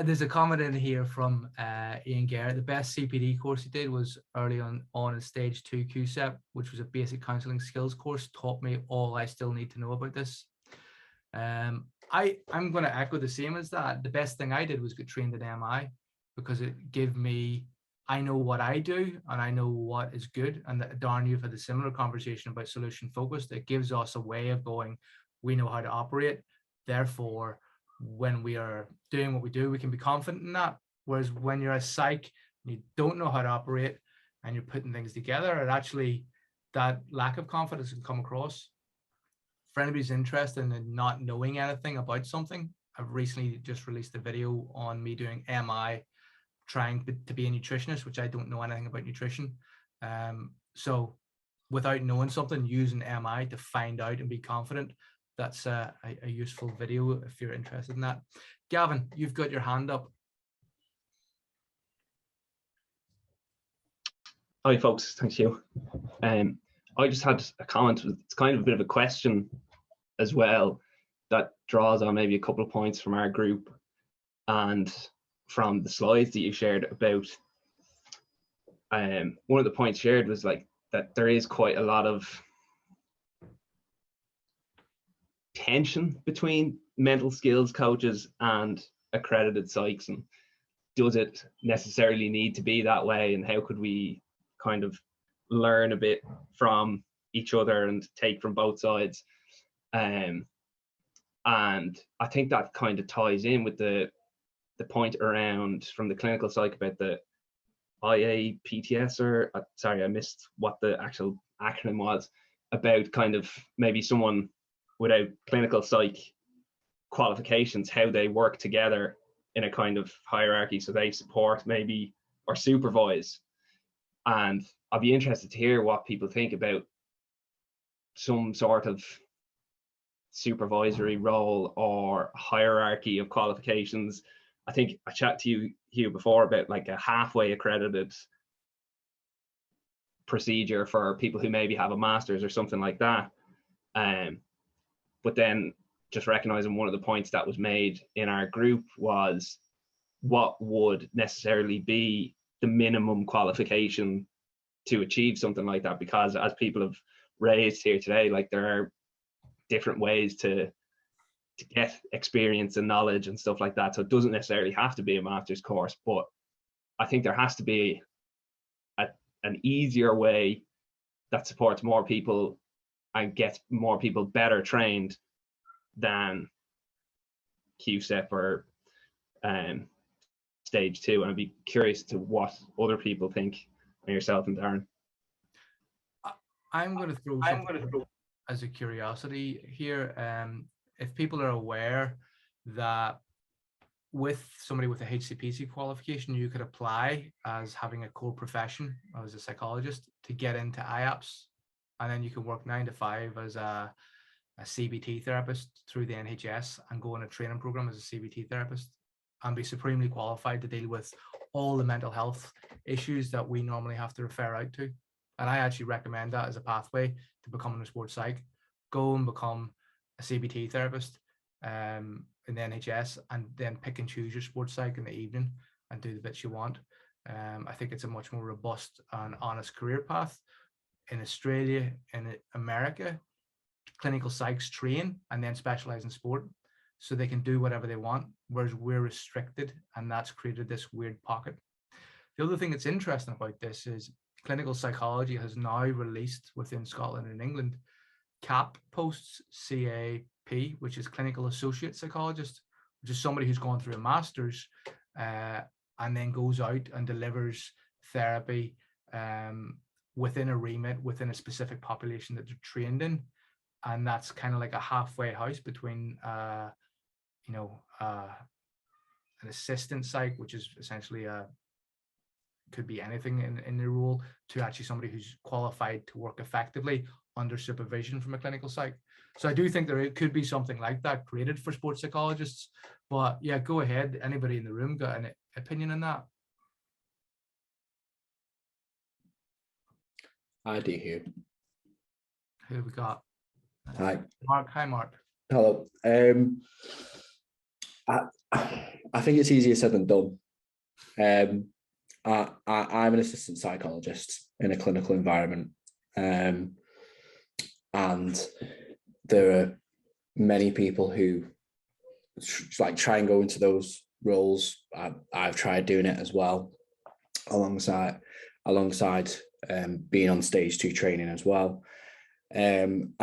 There's a comment in here from Ian Garrett. The best CPD course he did was early on in stage 2 QSEP, which was a basic counselling skills course. Taught me all I still need to know about this. I'm going to echo the same as that. The best thing I did was get trained in MI, because it gave me, I know what I do and I know what is good. And Darren, you've had a similar conversation about solution focused. It gives us a way of going, we know how to operate. Therefore, when we are doing what we do, we can be confident in that. Whereas when you're a psych, you don't know how to operate and you're putting things together, and actually that lack of confidence can come across. For anybody's interested in not knowing anything about something, I've recently just released a video on me doing MI, trying to be a nutritionist, which I don't know anything about nutrition. So without knowing something, using MI to find out and be confident, that's a useful video if you're interested in that. Gavin, you've got your hand up. Hi folks, thank you. I just had a comment. It's kind of a bit of a question as well that draws on maybe a couple of points from our group and from the slides that you shared about. One of the points shared was like that there is quite a lot of tension between mental skills coaches and accredited psychs, and does it necessarily need to be that way, and how could we kind of learn a bit from each other and take from both sides? And I think that kind of ties in with the point around from the clinical psych about the IAPTS, or sorry, I missed what the actual acronym was, about kind of maybe someone without clinical psych qualifications, how they work together in a kind of hierarchy, so they support maybe or supervise. And I'd be interested to hear what people think about some sort of supervisory role or hierarchy of qualifications. I think I chatted to you, Hugh, before about like a halfway accredited procedure for people who maybe have a master's or something like that. But then just recognizing one of the points that was made in our group was what would necessarily be the minimum qualification to achieve something like that, because as people have raised here today, like there are different ways to get experience and knowledge and stuff like that. So it doesn't necessarily have to be a master's course, but I think there has to be an easier way that supports more people and gets more people better trained than QSEP or stage 2. And I'd be curious to what other people think, and yourself and Darren. I'm going to throw as a curiosity here, if people are aware that with somebody with a HCPC qualification, you could apply as having a core profession as a psychologist to get into IAPS, and then you can work 9 to 5 as a CBT therapist through the NHS and go on a training program as a CBT therapist and be supremely qualified to deal with all the mental health issues that we normally have to refer out to. And I actually recommend that as a pathway to becoming a sports psych. Go and become a CBT therapist in the NHS, and then pick and choose your sports psych in the evening and do the bits you want. I think it's a much more robust and honest career path. In Australia, in America, clinical psychs train and then specialize in sport, so they can do whatever they want, whereas we're restricted, and that's created this weird pocket. The other thing that's interesting about this is clinical psychology has now released within Scotland and England CAP posts, CAP, which is clinical associate psychologist, which is somebody who's gone through a master's and then goes out and delivers therapy within a remit, within a specific population that they're trained in. And that's kind of like a halfway house between, an assistant psych, which is essentially could be anything in the role, to actually somebody who's qualified to work effectively under supervision from a clinical psych. So I do think there could be something like that created for sports psychologists. But yeah, go ahead. Anybody in the room got an opinion on that? I do here. Who have we got? Hi. Mark. Hi, Mark. Hello. I think it's easier said than done. I'm an assistant psychologist in a clinical environment, and there are many people who try and go into those roles. I've tried doing it as well, alongside being on stage 2 training as well, and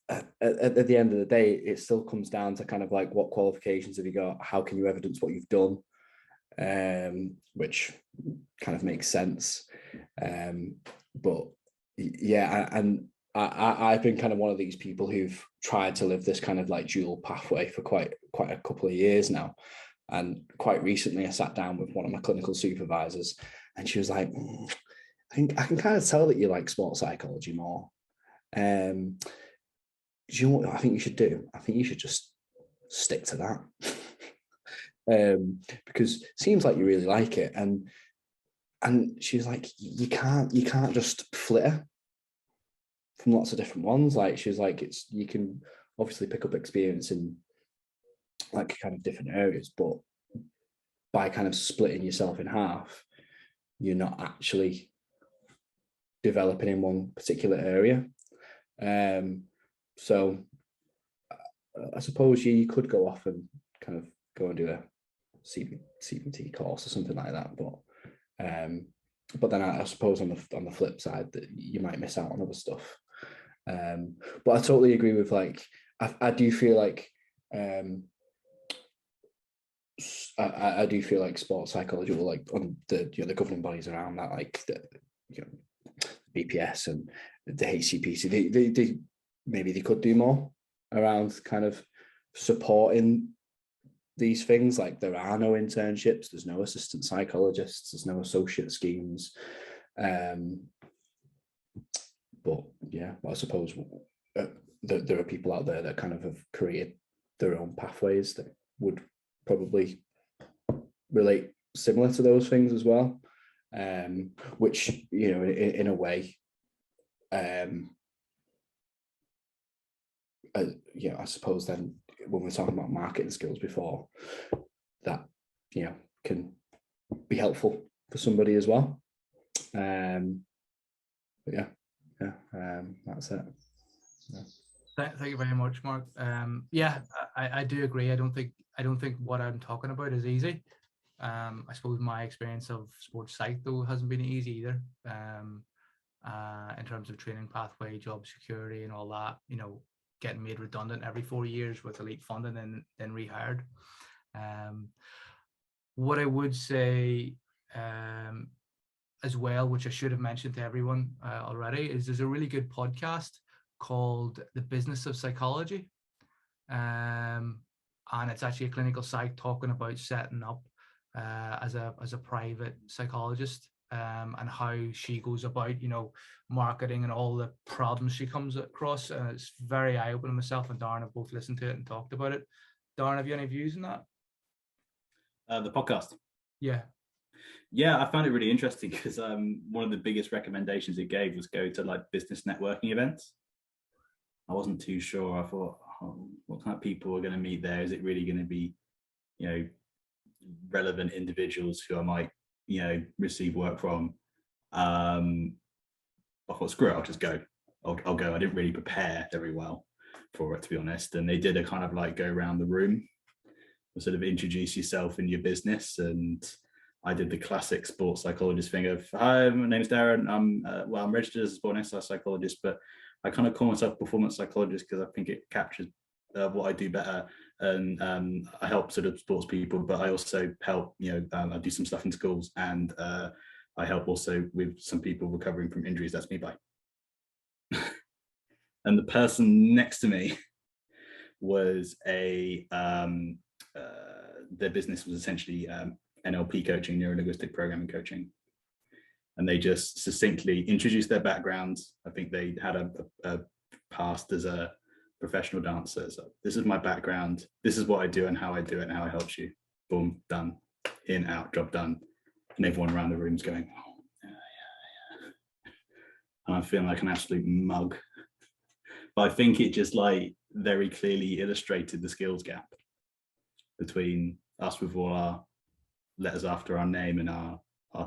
at the end of the day, it still comes down to kind of like, what qualifications have you got? How can you evidence what you've done? Which kind of makes sense. But yeah, and I've been kind of one of these people who've tried to live this kind of like dual pathway for quite a couple of years now. And quite recently, I sat down with one of my clinical supervisors, and she was like, I can kind of tell that you like sports psychology more. Do you know what I think you should do? I think you should just stick to that. Because it seems like you really like it. And she was like, you can't just flitter from lots of different ones. Like, she was like, you can obviously pick up experience in like kind of different areas, but by kind of splitting yourself in half, you're not actually developing in one particular area. So I suppose you could go off and kind of go and do a CBT course or something like that, but then I suppose on the flip side that you might miss out on other stuff. But I totally agree with, like, I do feel like I do feel like sports psychology, or like on the governing bodies around that, like the BPS and the HCPC, they maybe they could do more around kind of supporting these things. Like, there are no internships, there's no assistant psychologists, there's no associate schemes. But yeah, I suppose there are people out there that kind of have created their own pathways that would probably relate similar to those things as well, which, in a way, I suppose then when we're talking about marketing skills before, that can be helpful for somebody as well. But that's it. Thank you very much, Mark. I do agree. I don't think what I'm talking about is easy. I suppose my experience of sports psych, though, hasn't been easy either. In terms of training pathway, job security, and all that, getting made redundant every 4 years with elite funding and then rehired. What I would say as well, which I should have mentioned to everyone already, is there's a really good podcast called The Business of Psychology. And it's actually a clinical psych talking about setting up as a private psychologist, and how she goes about, you know, marketing and all the problems she comes across. And it's very eye-opening. Myself and Darren have both listened to it and talked about it. Darren, have you any views on that? The podcast. Yeah. Yeah, I found it really interesting because one of the biggest recommendations it gave was go to like business networking events. I wasn't too sure. I thought, oh, what kind of people are going to meet there? Is it really going to be, you know, relevant individuals who I might, you know, receive work from? I thought, screw it, I'll just go. I'll go. I didn't really prepare very well for it, to be honest. And they did a kind of like go around the room, sort of introduce yourself and your business. And I did the classic sports psychologist thing of, hi, my name's Darren. I'm registered as a sport and exercise psychologist, but I kind of call myself performance psychologist because I think it captures what I do better. And I help sort of sports people, but I also help, you know, I do some stuff in schools, and I help also with some people recovering from injuries. That's me, bye. And the person next to me was their business was essentially NLP coaching, neuro-linguistic programming coaching. And they just succinctly introduced their backgrounds. I think they had a past as a professional dancer. So this is my background. This is what I do and how I do it and how I help you. Boom, done. In, out, job done. And everyone around the room's going, oh, yeah. And I'm feeling like an absolute mug. But I think it just like very clearly illustrated the skills gap between us with all our letters after our name and our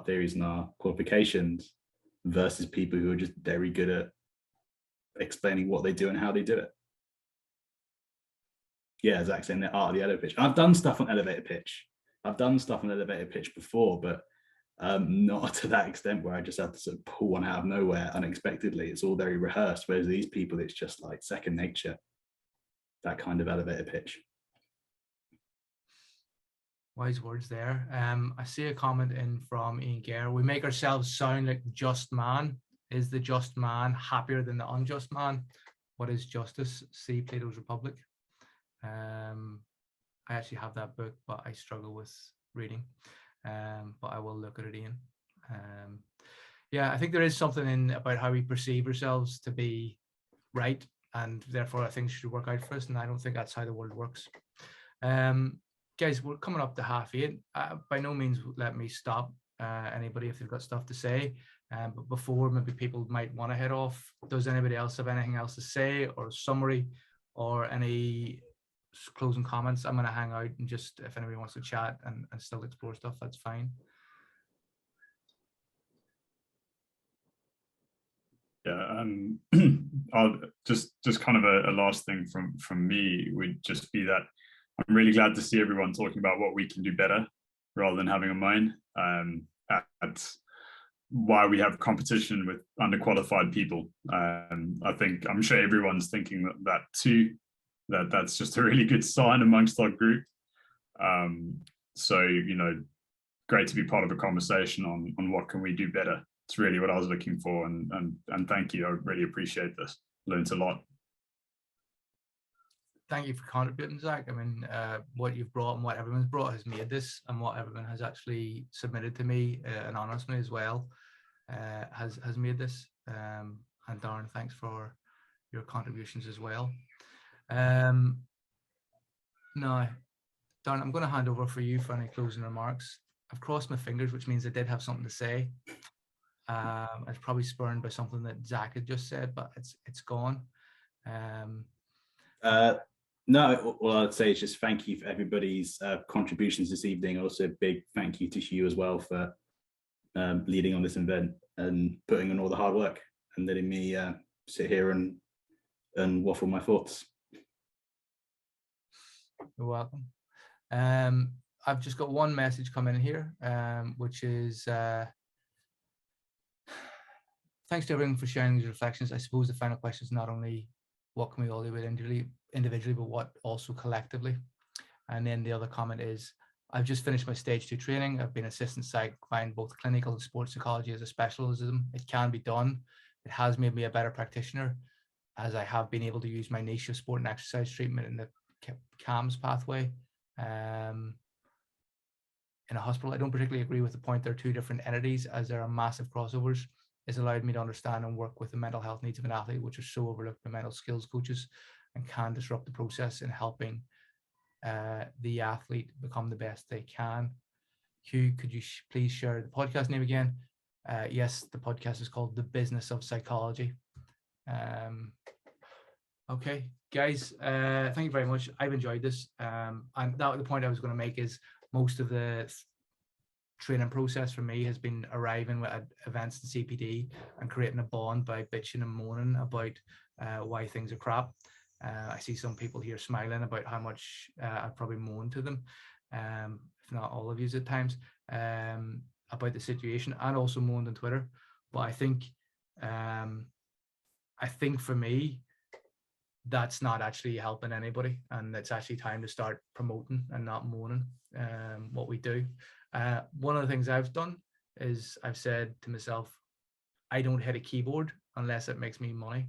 theories and our qualifications versus people who are just very good at explaining what they do and how they do it. Yeah, exactly. And the art of the elevator pitch. I've done stuff on elevator pitch. Before, but not to that extent where I just had to sort of pull one out of nowhere unexpectedly. It's all very rehearsed, whereas these people, it's just like second nature, that kind of elevator pitch. Wise words there. I see a comment in from Ian Gare. We make ourselves sound like the just man. Is the just man happier than the unjust man? What is justice? See Plato's Republic. I actually have that book, but I struggle with reading. But I will look at it, Ian. Yeah, I think there is something in about how we perceive ourselves to be right, and therefore I think should work out for us. And I don't think that's how the world works. Guys, we're coming up to 8:30. By no means let me stop anybody if they've got stuff to say. But before maybe people might want to head off, does anybody else have anything else to say, or a summary, or any closing comments? I'm going to hang out and just, if anybody wants to chat and still explore stuff, that's fine. Yeah, I'll just kind of a last thing from me would just be that I'm really glad to see everyone talking about what we can do better rather than having a moan. That's why we have competition with underqualified people. I'm sure everyone's thinking that too, that's just a really good sign amongst our group. So, you know, great to be part of a conversation on what can we do better. It's really what I was looking for, and thank you. I really appreciate this. Learned a lot. Thank you for contributing, Zach. I mean, what you've brought and what everyone's brought has made this, and what everyone has actually submitted to me anonymously as well has made this. And Darren, thanks for your contributions as well. Now, Darren, I'm going to hand over for you for any closing remarks. I've crossed my fingers, which means I did have something to say. It's probably spurned by something that Zach had just said, but it's gone. No, all I'd say is just thank you for everybody's contributions this evening. Also, a big thank you to Hugh as well for leading on this event and putting in all the hard work and letting me sit here and waffle my thoughts. You're welcome. I've just got one message coming in here, which is thanks to everyone for sharing these reflections. I suppose the final question is not only what can we all do individually, but what also collectively. And then the other comment is, I've just finished my stage 2 training. I've been assistant psych, find both clinical and sports psychology as a specialism. It can be done. It has made me a better practitioner. as I have been able to use my niche of sport and exercise treatment in the CAMS pathway in a hospital. I don't particularly agree with the point they're two different entities, as there are massive crossovers. It's allowed me to understand and work with the mental health needs of an athlete, which are so overlooked by mental skills coaches and can disrupt the process in helping the athlete become the best they can. Hugh, could you please share the podcast name again? Yes, the podcast is called The Business of Psychology. Okay, guys, thank you very much. I've enjoyed this. And that the point I was going to make is most of the training process for me has been arriving at events to CPD and creating a bond by bitching and moaning about why things are crap. I see some people here smiling about how much I probably moan to them, if not all of you at times, about the situation, and also moaned on Twitter. But I think for me, that's not actually helping anybody, and it's actually time to start promoting and not moaning what we do. One of the things I've done is I've said to myself, I don't hit a keyboard unless it makes me money.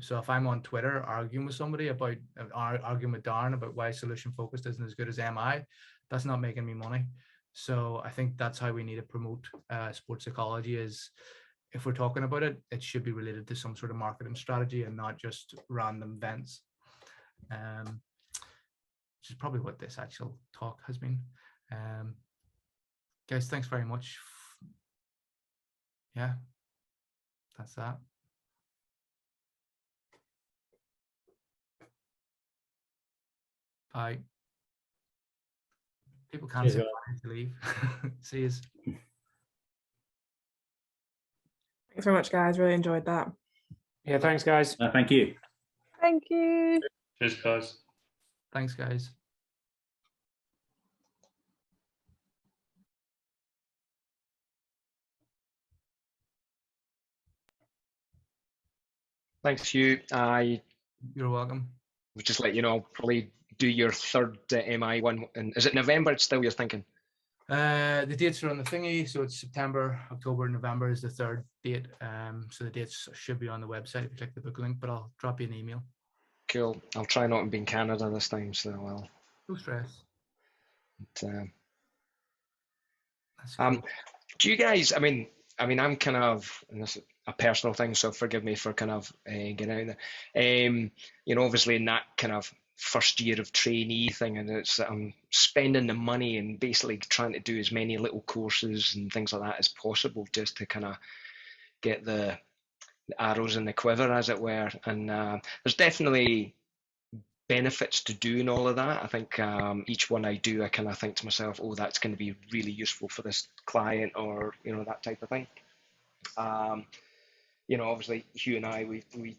So if I'm on Twitter arguing with somebody about arguing with Darren about why solution focused isn't as good as MI, that's not making me money. So I think that's how we need to promote sports psychology. Is if we're talking about it, it should be related to some sort of marketing strategy and not just random events. Which is probably what this actual talk has been. Guys, thanks very much. Yeah, that's that. Bye. People can't say bye to leave. See you. Thanks very much, guys. Really enjoyed that. Yeah, thanks, guys. Thank you. Thank you. Cheers, guys. Thanks, guys. Thanks, Hugh. You're welcome. We'll just let you know, I'll probably do your third MI one. And is it November? It's still you're thinking? The dates are on the thingy, so it's September, October, November is the third date. So the dates should be on the website if you click the book link, but I'll drop you an email. Cool. I'll try not to be in Canada this time, so I'll. No stress. But, cool. Do you guys? I mean, I'm kind of, and this is a personal thing, so forgive me for kind of getting out there. You know, obviously in that kind of first year of trainee thing, and it's I'm spending the money and basically trying to do as many little courses and things like that as possible, just to kind of get the arrows in the quiver, as it were. And there's definitely benefits to doing all of that. I think each one I do, I kind of think to myself, oh, that's going to be really useful for this client, or you know, that type of thing. You know, obviously Hugh and I, we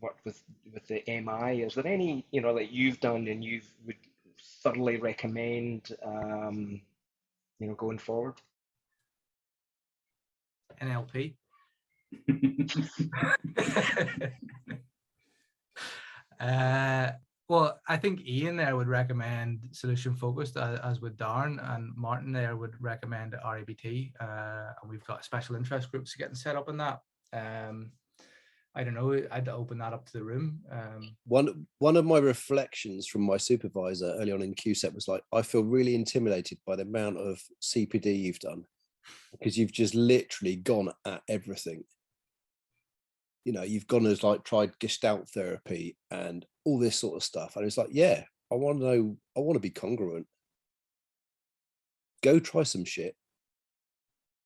worked with the MI. Is there any, you know, that you've done and you would thoroughly recommend, you know, going forward? NLP. Well, I think Ian there would recommend solution focused, as would Darren, and Martin there would recommend RABT. And we've got special interest groups getting set up in that. I don't know, I'd open that up to the room. One of my reflections from my supervisor early on in QSET was like, I feel really intimidated by the amount of CPD you've done, because you've just literally gone at everything. You know, you've gone as like tried Gestalt therapy and all this sort of stuff. And it's like, yeah, I want to know, I want to be congruent. Go try some shit.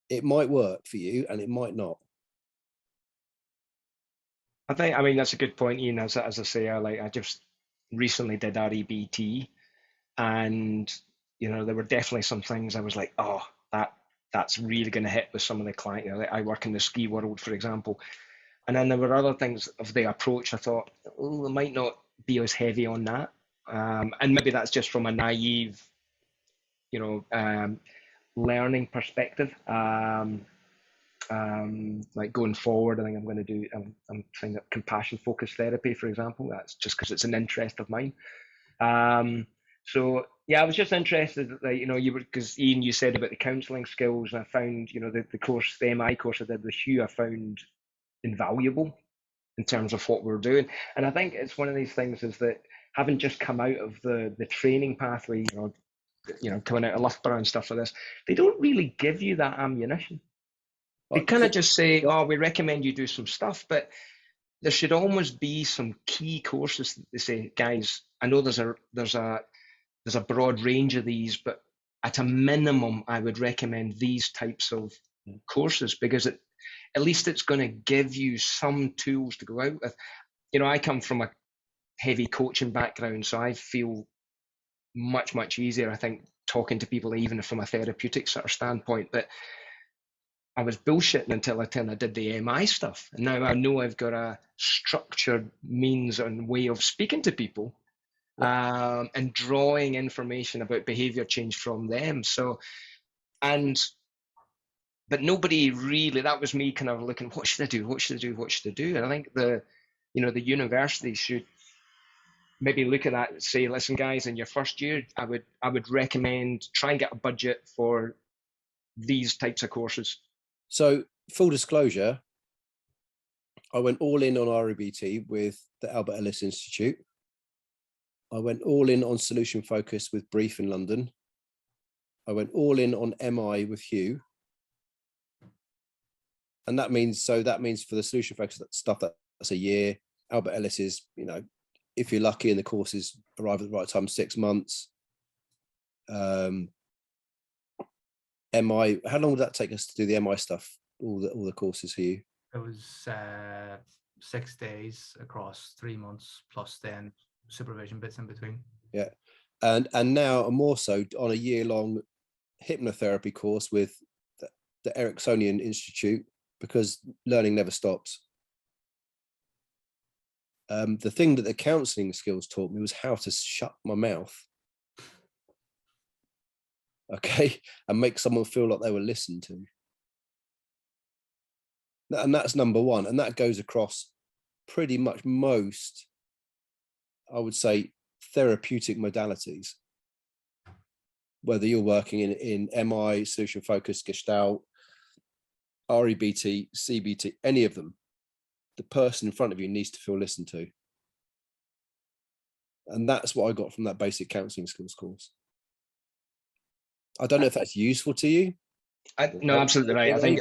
It might work for you and it might not. I mean, that's a good point, Ian. As I say, I just recently did RABT, and you know, there were definitely some things I was like, oh, that's really going to hit with some of the client. You know, I work in the ski world, for example, and then there were other things of the approach I thought, oh, it might not be as heavy on that, and maybe that's just from a naive, you know, learning perspective. Like going forward, I think I'm going to do, I'm trying to compassion focused therapy, for example. That's just because it's an interest of mine. So yeah, I was just interested that, you know, because Ian, you said about the counselling skills, and I found, you know, the course, the MI course I did with Hugh, I found invaluable. in terms of what we're doing. And I think it's one of these things is that having just come out of the training pathway, coming out of Loughborough and stuff like this, they don't really give you that ammunition. They kind of just say, oh, we recommend you do some stuff, but there should almost be some key courses that they say, guys, I know there's a broad range of these, but at a minimum, I would recommend these types of courses, because at least it's going to give you some tools to go out with. I come from a heavy coaching background, so I feel much, much easier, I think, talking to people, even from a therapeutic sort of standpoint. But I was bullshitting until I did the MI stuff. And now I know I've got a structured means and way of speaking to people, and drawing information about behavior change from them. But nobody really, that was me kind of looking, what should I do? What should I do? What should I do? And I think the university should maybe look at that and say, listen, guys, in your first year, I would recommend try and get a budget for these types of courses. So, full disclosure, I went all in on REBT with the Albert Ellis Institute. I went all in on solution focus with Brief in London. I went all in on MI with Hugh. And that means for the solution focus stuff, that's a year. Albert Ellis is, if you're lucky and the courses arrive at the right time, 6 months. MI, how long would that take us to do the MI stuff, all the courses for you? It was 6 days across 3 months, plus then supervision bits in between. Yeah. And now I'm also on a year-long hypnotherapy course with the Ericksonian Institute, because learning never stops. The thing that the counselling skills taught me was how to shut my mouth. Okay, and make someone feel like they were listened to. And that's number one. And that goes across pretty much most, I would say, therapeutic modalities. Whether you're working in MI, solution focused, Gestalt, REBT, CBT, any of them, the person in front of you needs to feel listened to. And that's what I got from that basic counselling skills course. I don't know if that's useful to you. No, absolutely right. I think,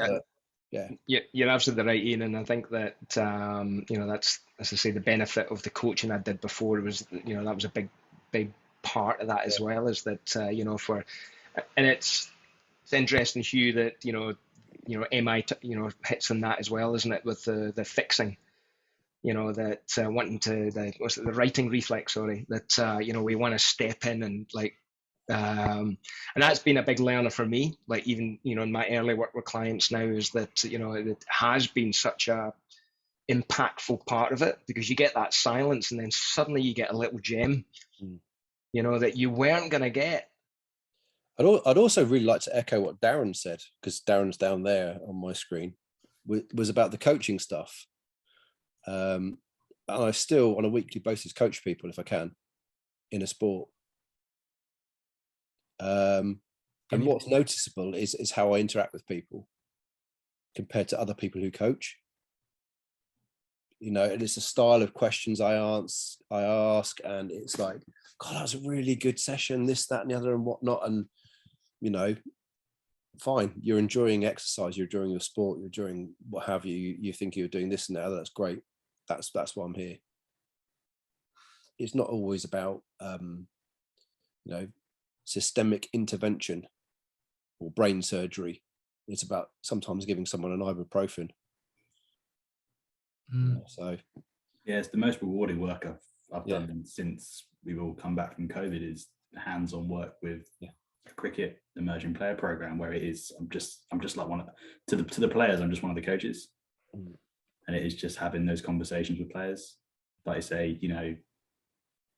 yeah, you're absolutely right, Ian. And I think that, that's, as I say, the benefit of the coaching I did before was, that was a big part of that as well, is that, and it's interesting, Hugh, that, MI, hits on that as well, isn't it? With the fixing, that wanting to, the writing reflex, sorry, that, we want to step in and and that's been a big learner for me. Like even, in my early work with clients now, is that, it has been such a impactful part of it, because you get that silence and then suddenly you get a little gem, that you weren't going to get. I'd also really like to echo what Darren said, because Darren's down there on my screen, was about the coaching stuff. And I still, on a weekly basis, coach people if I can in a sport. And what's noticeable is how I interact with people compared to other people who coach. And it's a style of questions I ask, and it's like, God, that was a really good session, this, that, and the other, and whatnot. And fine, you're enjoying exercise, you're enjoying your sport, you're enjoying what have you. You think you're doing this and that. That's great. That's why I'm here. It's not always about systemic intervention or brain surgery. It's about sometimes giving someone an ibuprofen. So yeah, it's the most rewarding work I've done since we've all come back from COVID, is hands-on work with a cricket emerging player program, where it is I'm just like one of to the players, I'm just one of the coaches. And it is just having those conversations with players, like I say,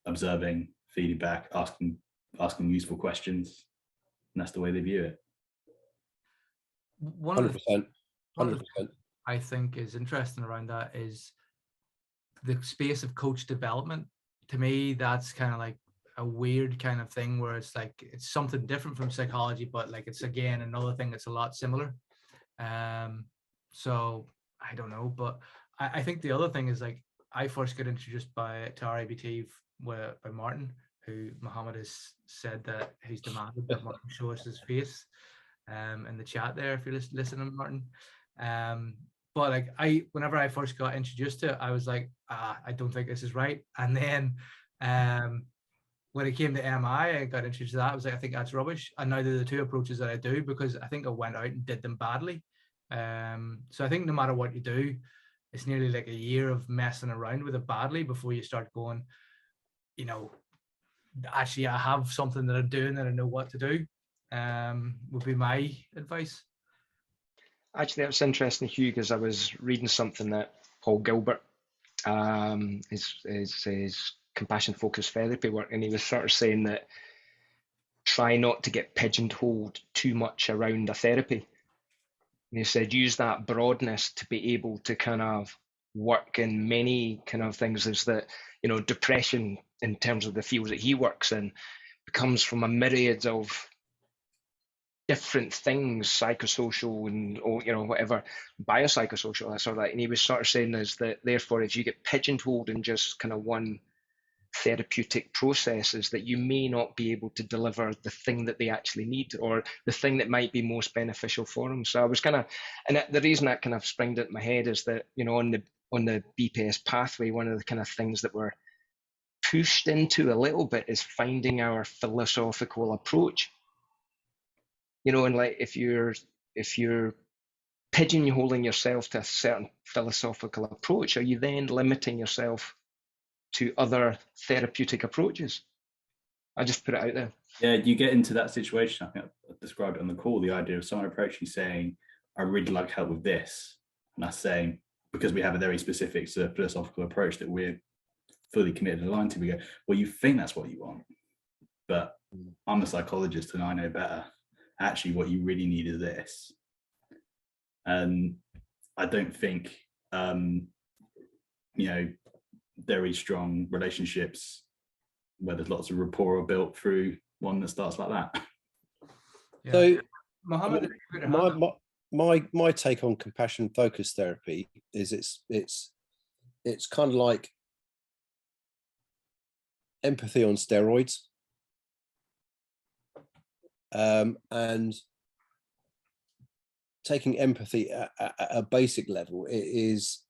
observing, feeding back, asking useful questions, and that's the way they view it. 100%. I think is interesting around that is the space of coach development. To me, that's kind of like a weird kind of thing, where it's like it's something different from psychology, but like it's again another thing that's a lot similar. So I don't know, but I think the other thing is, like, I first got introduced to RIBT by Martin, who Mohammed has said that he's demanded that Martin show us his face in the chat there if you're listening, Martin. But like, whenever I first got introduced to it, I was like, I don't think this is right. And then when it came to MI, I got introduced to that. I was like, I think that's rubbish. And now they're the two approaches that I do, because I think I went out and did them badly. So I think no matter what you do, it's nearly like a year of messing around with it badly before you start going, you know, actually I have something that I'm doing and I know what to do, would be my advice. Actually, that's interesting, Hugh, because I was reading something that Paul Gilbert, his compassion focused therapy work, and he was sort of saying that try not to get pigeonholed too much around a therapy. And he said use that broadness to be able to kind of work in many kind of things. Is that, you know, depression in terms of the fields that he works in comes from a myriad of different things, psychosocial and, or, you know, whatever, biopsychosocial, that sort of that. And he was sort of saying is that therefore if you get pigeonholed in just kind of one therapeutic processes, that you may not be able to deliver the thing that they actually need, or the thing that might be most beneficial for them. So I was kind of, and the reason that kind of sprung into my head is that, you know, on the BPS pathway, one of the kind of things that we're pushed into a little bit is finding our philosophical approach. You know, and like if you're pigeonholing yourself to a certain philosophical approach, are you then limiting yourself to other therapeutic approaches? I just put it out there. Yeah, you get into that situation. I think I described it on the call, the idea of someone approaching saying, I really like help with this. And that's saying, because we have a very specific sort of philosophical approach that we're fully committed and aligned to, we go, well, you think that's what you want, but I'm a psychologist and I know better. Actually, what you really need is this. And I don't think, you know, very strong relationships where there's lots of rapport are built through one that starts like that. Yeah. So Mohammed, my take on compassion focused therapy is it's kind of like empathy on steroids. And taking empathy at a basic level, it is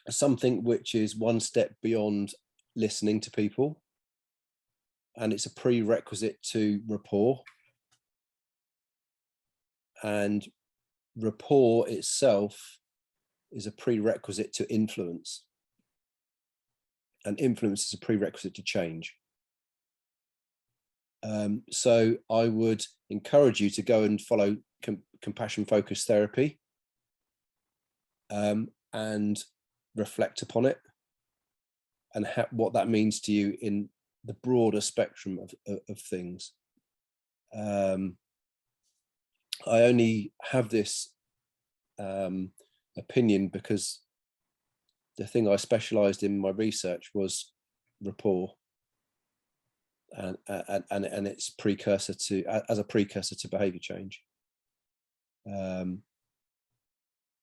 something which is one step beyond listening to people, and it's a prerequisite to rapport. And rapport itself is a prerequisite to influence, and influence is a prerequisite to change. So I would encourage you to go and follow compassion focused therapy, and reflect upon it and what that means to you in the broader spectrum of things. I only have this opinion because the thing I specialized in my research was rapport, and its precursor to, as a precursor to behavior change.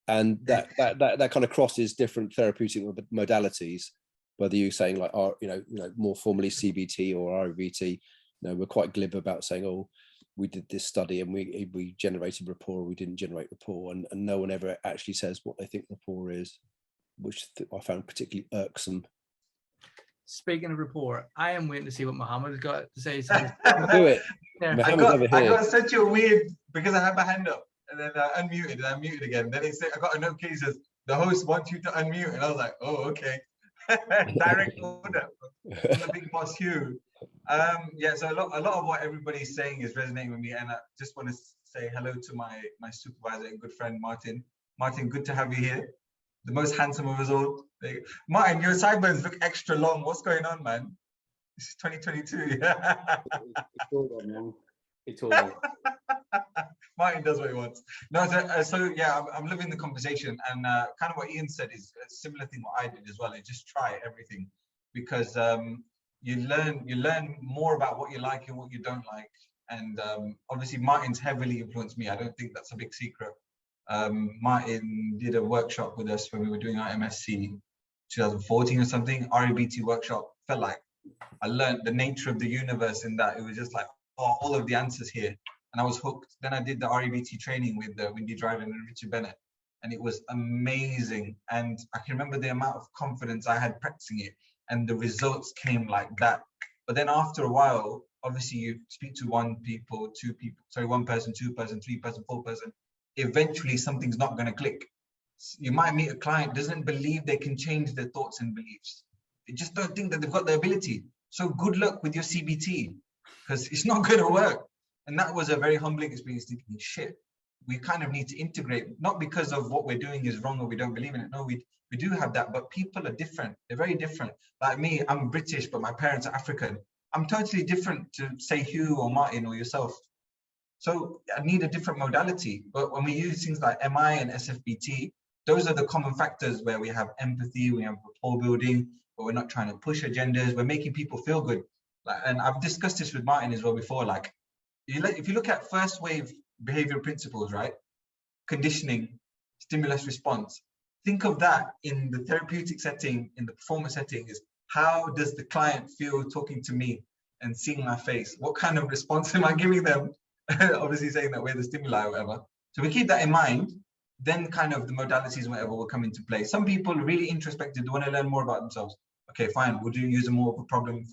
And that kind of crosses different therapeutic modalities, whether you're saying like, you know, more formally CBT or RBT. You know, we're quite glib about saying, oh, we did this study and we generated rapport, or we didn't generate rapport, and no one ever actually says what they think rapport is, which I found particularly irksome. Speaking of rapport, I am waiting to see what Mohammed's got to say. So do it. I got such a weird, because I had my hand up and then I unmuted and I muted again. Then it said, I got a notification that says the host wants you to unmute, and I was like, oh, okay. Direct order from the big boss Hugh. Yeah, so a lot of what everybody's saying is resonating with me, and I just want to say hello to my supervisor and good friend Martin. Martin, good to have you here. The most handsome of us all. Martin, your sideburns look extra long. What's going on, man? This is 2022. It's all on, man. It's all on. Martin does what he wants. No, so yeah, I'm loving the conversation, and kind of what Ian said is a similar thing what I did as well. Is just try everything, because you learn more about what you like and what you don't like. And obviously Martin's heavily influenced me. I don't think that's a big secret. Martin did a workshop with us when we were doing our MSc 2014 or something, REBT workshop. Felt like I learned the nature of the universe in that. It was just like, oh, all of the answers here. And I was hooked. Then I did the REBT training with Windy Dryden and Richard Bennett. And it was amazing. And I can remember the amount of confidence I had practicing it. And the results came like that. But then after a while, obviously you speak to one person, 2 person, 3 person, 4 person. Eventually something's not going to click. You might meet a client doesn't believe they can change their thoughts and beliefs. They just don't think that they've got the ability. So good luck with your CBT, because it's not going to work. And that was a very humbling experience, thinking, shit, we kind of need to integrate, not because of what we're doing is wrong or we don't believe in it. No, we do have that, but people are different. They're very different. Like me, I'm British, but my parents are African. I'm totally different to, say, Hugh or Martin or yourself. So I need a different modality. But when we use things like MI and SFBT, those are the common factors where we have empathy, we have rapport building, but we're not trying to push agendas. We're making people feel good. Like, and I've discussed this with Martin as well before. Like, if you look at first wave behavioral principles, right? Conditioning, stimulus response. Think of that in the therapeutic setting, in the performance setting, is how does the client feel talking to me and seeing my face? What kind of response am I giving them? Obviously saying that we're the stimuli or whatever. So we keep that in mind, then kind of the modalities and whatever will come into play. Some people are really introspective, they want to learn more about themselves. Okay, fine, we'll use a more of a problem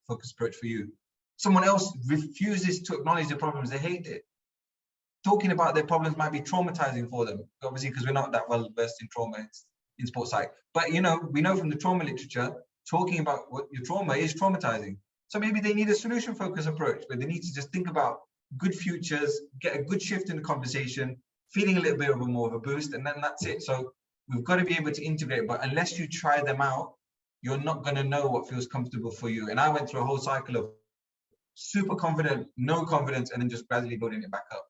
focused approach for you. Someone else refuses to acknowledge their problems, they hate it. Talking about their problems might be traumatizing for them, obviously, because we're not that well versed in trauma in sports psych. But we know from the trauma literature, talking about what your trauma is traumatizing. So maybe they need a solution focused approach, where they need to just think about good futures, get a good shift in the conversation, feeling a little bit more of a boost, and then that's it. So we've got to be able to integrate, but unless you try them out, you're not going to know what feels comfortable for you. And I went through a whole cycle of super confident, no confidence, and then just gradually building it back up.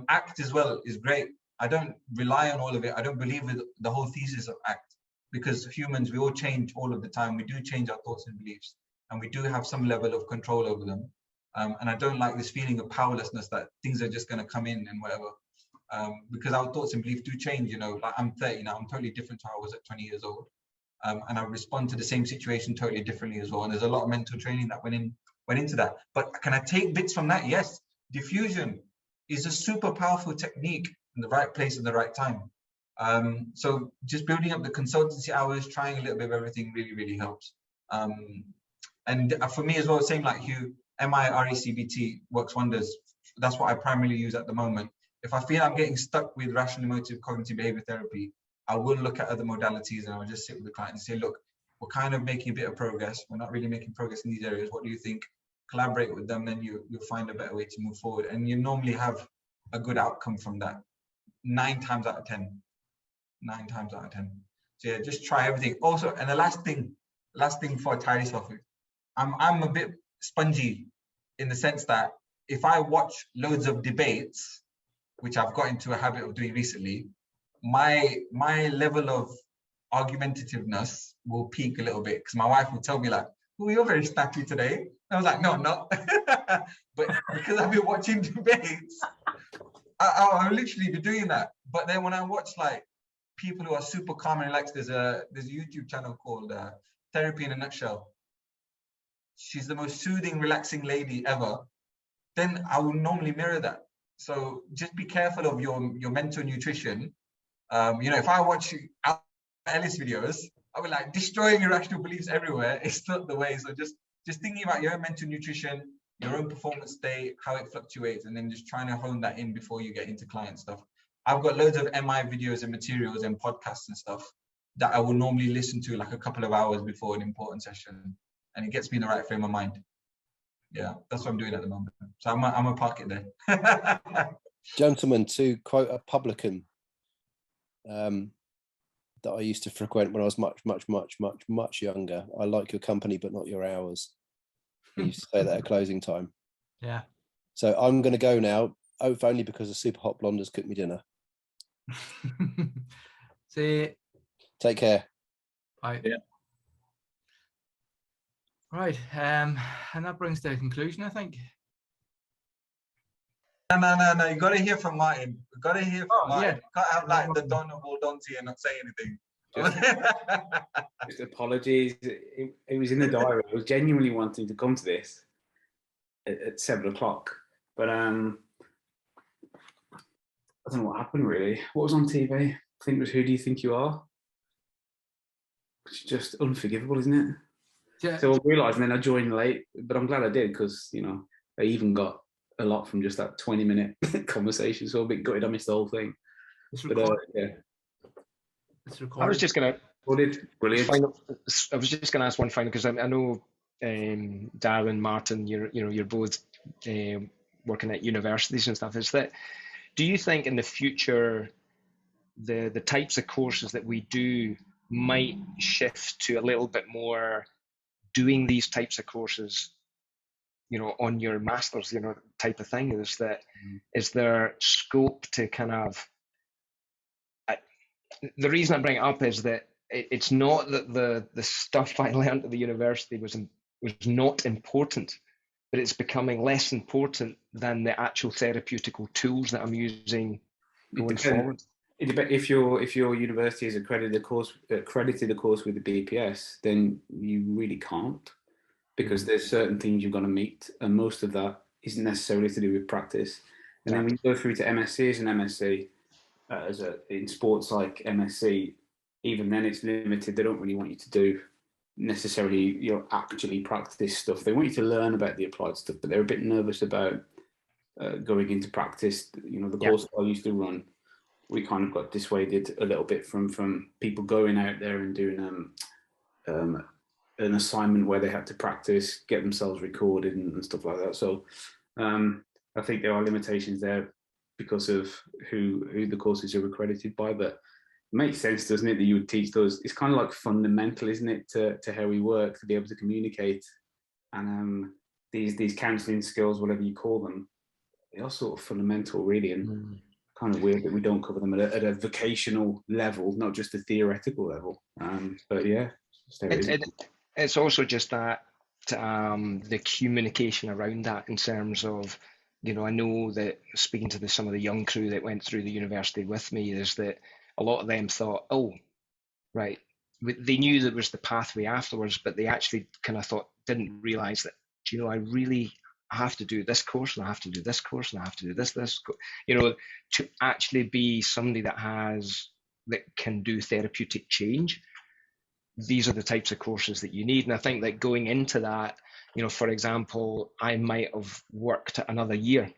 ACT as well is great. I don't rely on all of it. I don't believe with the whole thesis of ACT, because humans, we all change all of the time. We do change our thoughts and beliefs, and we do have some level of control over them. And I don't like this feeling of powerlessness that things are just going to come in and whatever. Because our thoughts and beliefs do change, like I'm 30 now, I'm totally different to how I was at 20 years old. And I respond to the same situation totally differently as well. And there's a lot of mental training that went into that. But can I take bits from that? Yes. Diffusion is a super powerful technique in the right place at the right time. So just building up the consultancy hours, trying a little bit of everything really, really helps. And for me as well, same like Hugh, MI, RECBT works wonders. That's what I primarily use at the moment. If I feel I'm getting stuck with rational emotive cognitive behavior therapy, I will look at other modalities and I'll just sit with the client and say, look, we're kind of making a bit of progress. We're not really making progress in these areas. What do you think? Collaborate with them, then you'll find a better way to move forward. And you normally have a good outcome from that. 9 times out of 10. 9 times out of 10. So yeah, just try everything. Also, and the last thing before I tie this off with, I'm a bit spongy in the sense that if I watch loads of debates, which I've got into a habit of doing recently, my level of argumentativeness will peak a little bit, because my wife will tell me like, oh, you're very snappy today. And I was like, no, I'm not. But because I've been watching debates, I'll literally be doing that. But then when I watch like people who are super calm and relaxed, there's a YouTube channel called Therapy in a Nutshell. She's the most soothing, relaxing lady ever. Then I will normally mirror that. So just be careful of your mental nutrition. If I watch Ellis videos, I will like destroying irrational beliefs everywhere. It's not the way. So just thinking about your own mental nutrition, your own performance state, how it fluctuates, and then just trying to hone that in before you get into client stuff. I've got loads of MI videos and materials and podcasts and stuff that I will normally listen to like a couple of hours before an important session, and it gets me in the right frame of mind. Yeah, that's what I'm doing at the moment. So I'm gonna park it there. Gentlemen, to quote a publican that I used to frequent when I was much younger, I like your company, but not your hours. I used to say that at closing time. Yeah. So I'm going to go now, if only because a super hot blonde has cooked me dinner. See. Take care. Bye. Yeah. Right. And that brings to a conclusion, I think. No. You got to hear from Martin. You got to hear from Martin. Yeah. You can't have like the Don of all Dons here and not say anything. Just apologies. It was in the diary. I was genuinely wanting to come to this at 7 o'clock, but I don't know what happened really. What was on TV? I think it was Who Do You Think You Are? It's just unforgivable, isn't it? Yeah. So I realised, and then I joined late, but I'm glad I did because I even got a lot from just that 20-minute conversation. So a bit gutted I missed the whole thing. It's recorded. Yeah. It's recorded. I was just gonna. Brilliant. I was just gonna ask one final because I know Darren, Martin, you're both working at universities and stuff. Is that? Do you think in the future the types of courses that we do might shift to a little bit more doing these types of courses, on your masters, type of thing? Is there scope to kind of? The reason I bring it up is that it's not that the stuff I learned at the university was not important, but it's becoming less important than the actual therapeutical tools that I'm using going forward. If your university has accredited a course with the BPS, then you really can't, because there's certain things you're going to meet, and most of that isn't necessarily to do with practice. And then when you go through to MSc and MSc, in sports like MSc, even then it's limited. They don't really want you to do necessarily actually practice stuff. They want you to learn about the applied stuff, but they're a bit nervous about going into practice. The course I used to run, we kind of got dissuaded a little bit from people going out there and doing an assignment where they had to practice, get themselves recorded and stuff like that. So I think there are limitations there because of who the courses are accredited by, but it makes sense, doesn't it, that you would teach those? It's kind of like fundamental, isn't it, to how we work, to be able to communicate. And these counselling skills, whatever you call them, they are sort of fundamental, really, and kind of weird that we don't cover them at a vocational level, not just a theoretical level. But yeah, it's also just that the communication around that in terms of, I know that speaking to some of the young crew that went through the university with me is that a lot of them thought, oh, right, they knew there was the pathway afterwards, but they actually kind of didn't realise that, I really have to do this course, and I have to do this course, and I have to do this, to actually be somebody that can do therapeutic change. These are the types of courses that you need. And I think that going into that, for example, I might have worked another year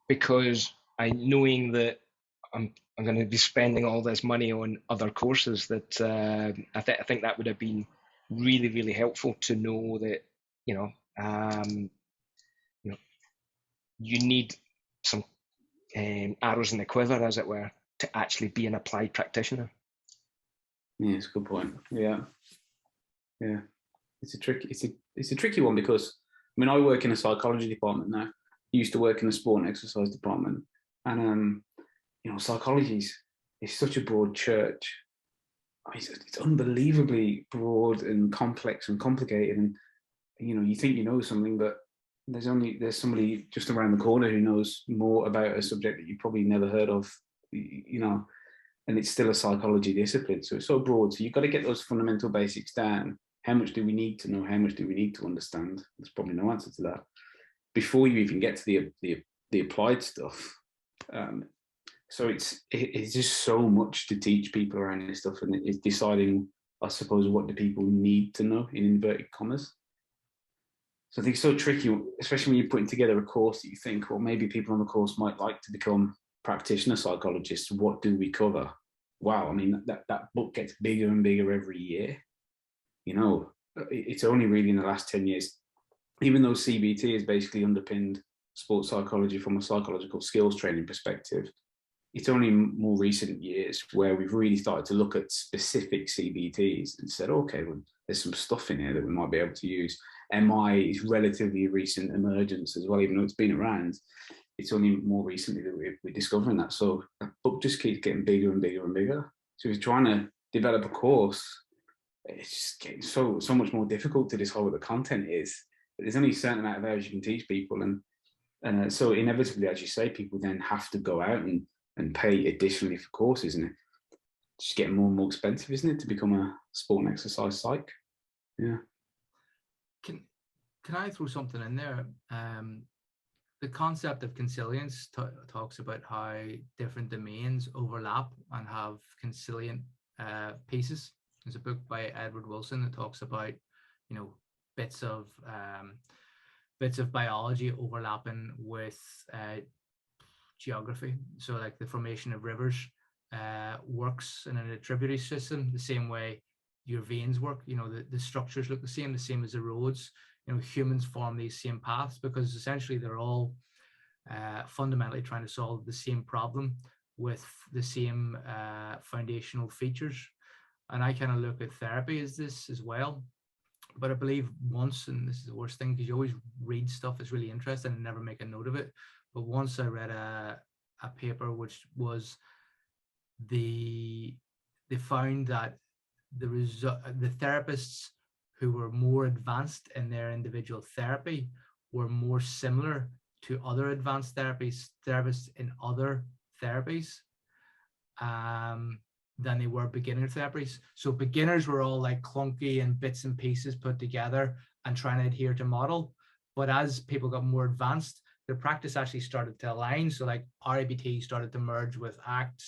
because knowing that I'm going to be spending all this money on other courses, that I think that would have been really, really helpful to know that, you need some arrows in the quiver, as it were, to actually be an applied practitioner. Yeah, it's a good point. Yeah. It's a tricky one because I work in a psychology department now. I used to work in a sport and exercise department, and psychology is such a broad church. It's unbelievably broad and complex and complicated, and you think you know something, but there's somebody just around the corner who knows more about a subject that you probably never heard of, and it's still a psychology discipline. So it's so broad. So you've got to get those fundamental basics down. How much do we need to know? How much do we need to understand? There's probably no answer to that before you even get to the applied stuff. So it's just so much to teach people around this stuff, and it's deciding, I suppose, what do people need to know in inverted commas. So I think it's so tricky, especially when you're putting together a course that you think, well, maybe people on the course might like to become practitioner psychologists. What do we cover? Wow, I mean, that book gets bigger and bigger every year. It's only really in the last 10 years, even though CBT has basically underpinned sports psychology from a psychological skills training perspective, it's only more recent years where we've really started to look at specific CBTs and said, okay, well, there's some stuff in here that we might be able to use. MI is relatively recent emergence as well, even though it's been around. It's only more recently that we're discovering that. So that book just keeps getting bigger and bigger and bigger. So if you're trying to develop a course, it's just getting so much more difficult to decide what the content is. But there's only a certain amount of hours you can teach people, and So inevitably, as you say, people then have to go out and pay additionally for courses, and it just getting more and more expensive, isn't it, to become a sport and exercise psych? Yeah. Can I throw something in there? The concept of consilience talks about how different domains overlap and have consilient pieces. There's a book by Edward Wilson that talks about, you know, bits of biology overlapping with geography. So like the formation of rivers works in a tributary system the same way your veins work. You know, the structures look the same as the roads. You know, humans form these same paths because essentially they're all fundamentally trying to solve the same problem with the same foundational features. And I kind of look at therapy as this as well. But I believe once, and this is the worst thing because you always read stuff that's really interesting and never make a note of it. But once I read a paper which was they found that the therapists who were more advanced in their individual therapy were more similar to other advanced therapists in other therapies than they were beginner therapies. So beginners were all like clunky and bits and pieces put together and trying to adhere to model. But as people got more advanced, their practice actually started to align. So like RABT started to merge with ACT,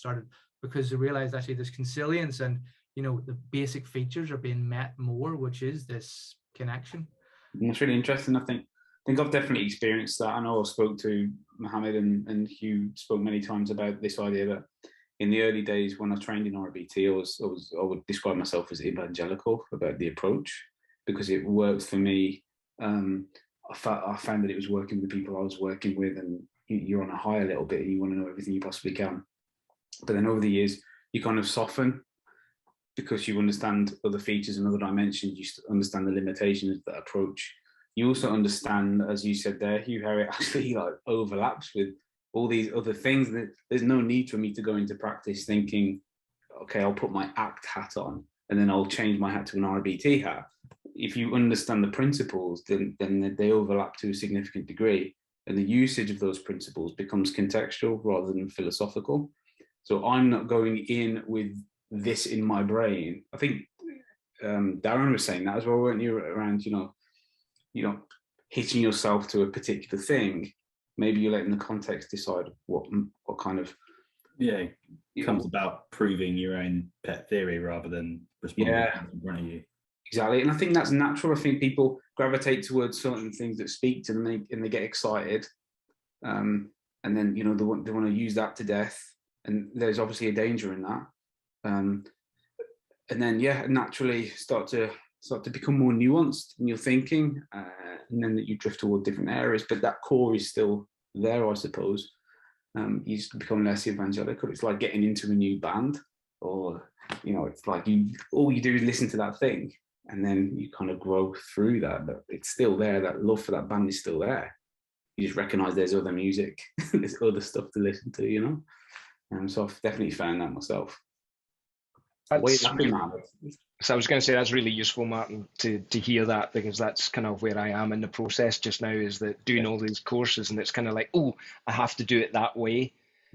because they realized actually there's consilience and, you know, the basic features are being met more, which is this connection. That's really interesting. I think I've definitely experienced that. I know I spoke to Mohammed and Hugh spoke many times about this idea that in the early days when I trained in RBT, I would describe myself as evangelical about the approach because it worked for me. I found that it was working with the people I was working with, and you're on a high a little bit and you want to know everything you possibly can. But then over the years, you kind of soften because you understand other features and other dimensions. You understand the limitations of that approach. You also understand, as you said there, Hugh, how it actually like overlaps with all these other things. There's no need for me to go into practice thinking, okay, I'll put my ACT hat on and then I'll change my hat to an RBT hat. If you understand the principles, then they overlap to a significant degree, and the usage of those principles becomes contextual rather than philosophical. So I'm not going in with this in my brain. I think Darren was saying that as well, weren't you, around, you know, hitting yourself to a particular thing. Maybe you're letting the context decide what kind of it comes about proving your own pet theory rather than responding in front of you. Exactly, and I think that's natural. I think people gravitate towards certain things that speak to them, and they get excited, and then, you know, they want to use that to death, and there's obviously a danger in that. And then naturally start to become more nuanced in your thinking, and then that you drift toward different areas, but that core is still there, I suppose. You just become less evangelical. It's like getting into a new band, or, you know, it's like all you do is listen to that thing, and then you kind of grow through that. But it's still there. That love for that band is still there. You just recognize there's other music, there's other stuff to listen to, you know. And so I've definitely found that myself. So I was going to say that's really useful, Martin, to hear that, because that's kind of where I am in the process just now, is that doing all these courses, and it's kind of like, oh, I have to do it that way.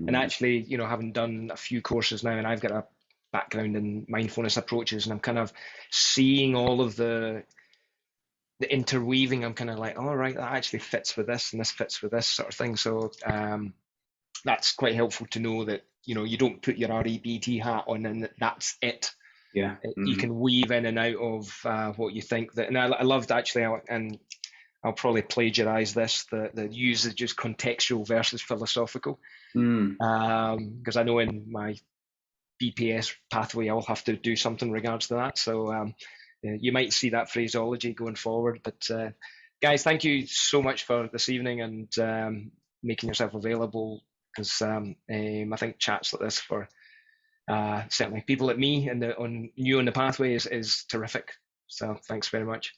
And actually, you know, having done a few courses now, and I've got a background in mindfulness approaches, and I'm kind of seeing all of the interweaving. I'm kind of like, all right, that actually fits with this, and this fits with this sort of thing. So that's quite helpful to know that, you know, you don't put your REBT hat on and that's it. Yeah. You can weave in and out of what you think that, and I loved actually, and I'll probably plagiarize this, the usage is contextual versus philosophical. Because I know in my BPS pathway, I'll have to do something in regards to that. So you might see that phraseology going forward. But guys, thank you so much for this evening and making yourself available, because I think chats like this for certainly people like me and new on the pathway is terrific. So thanks very much.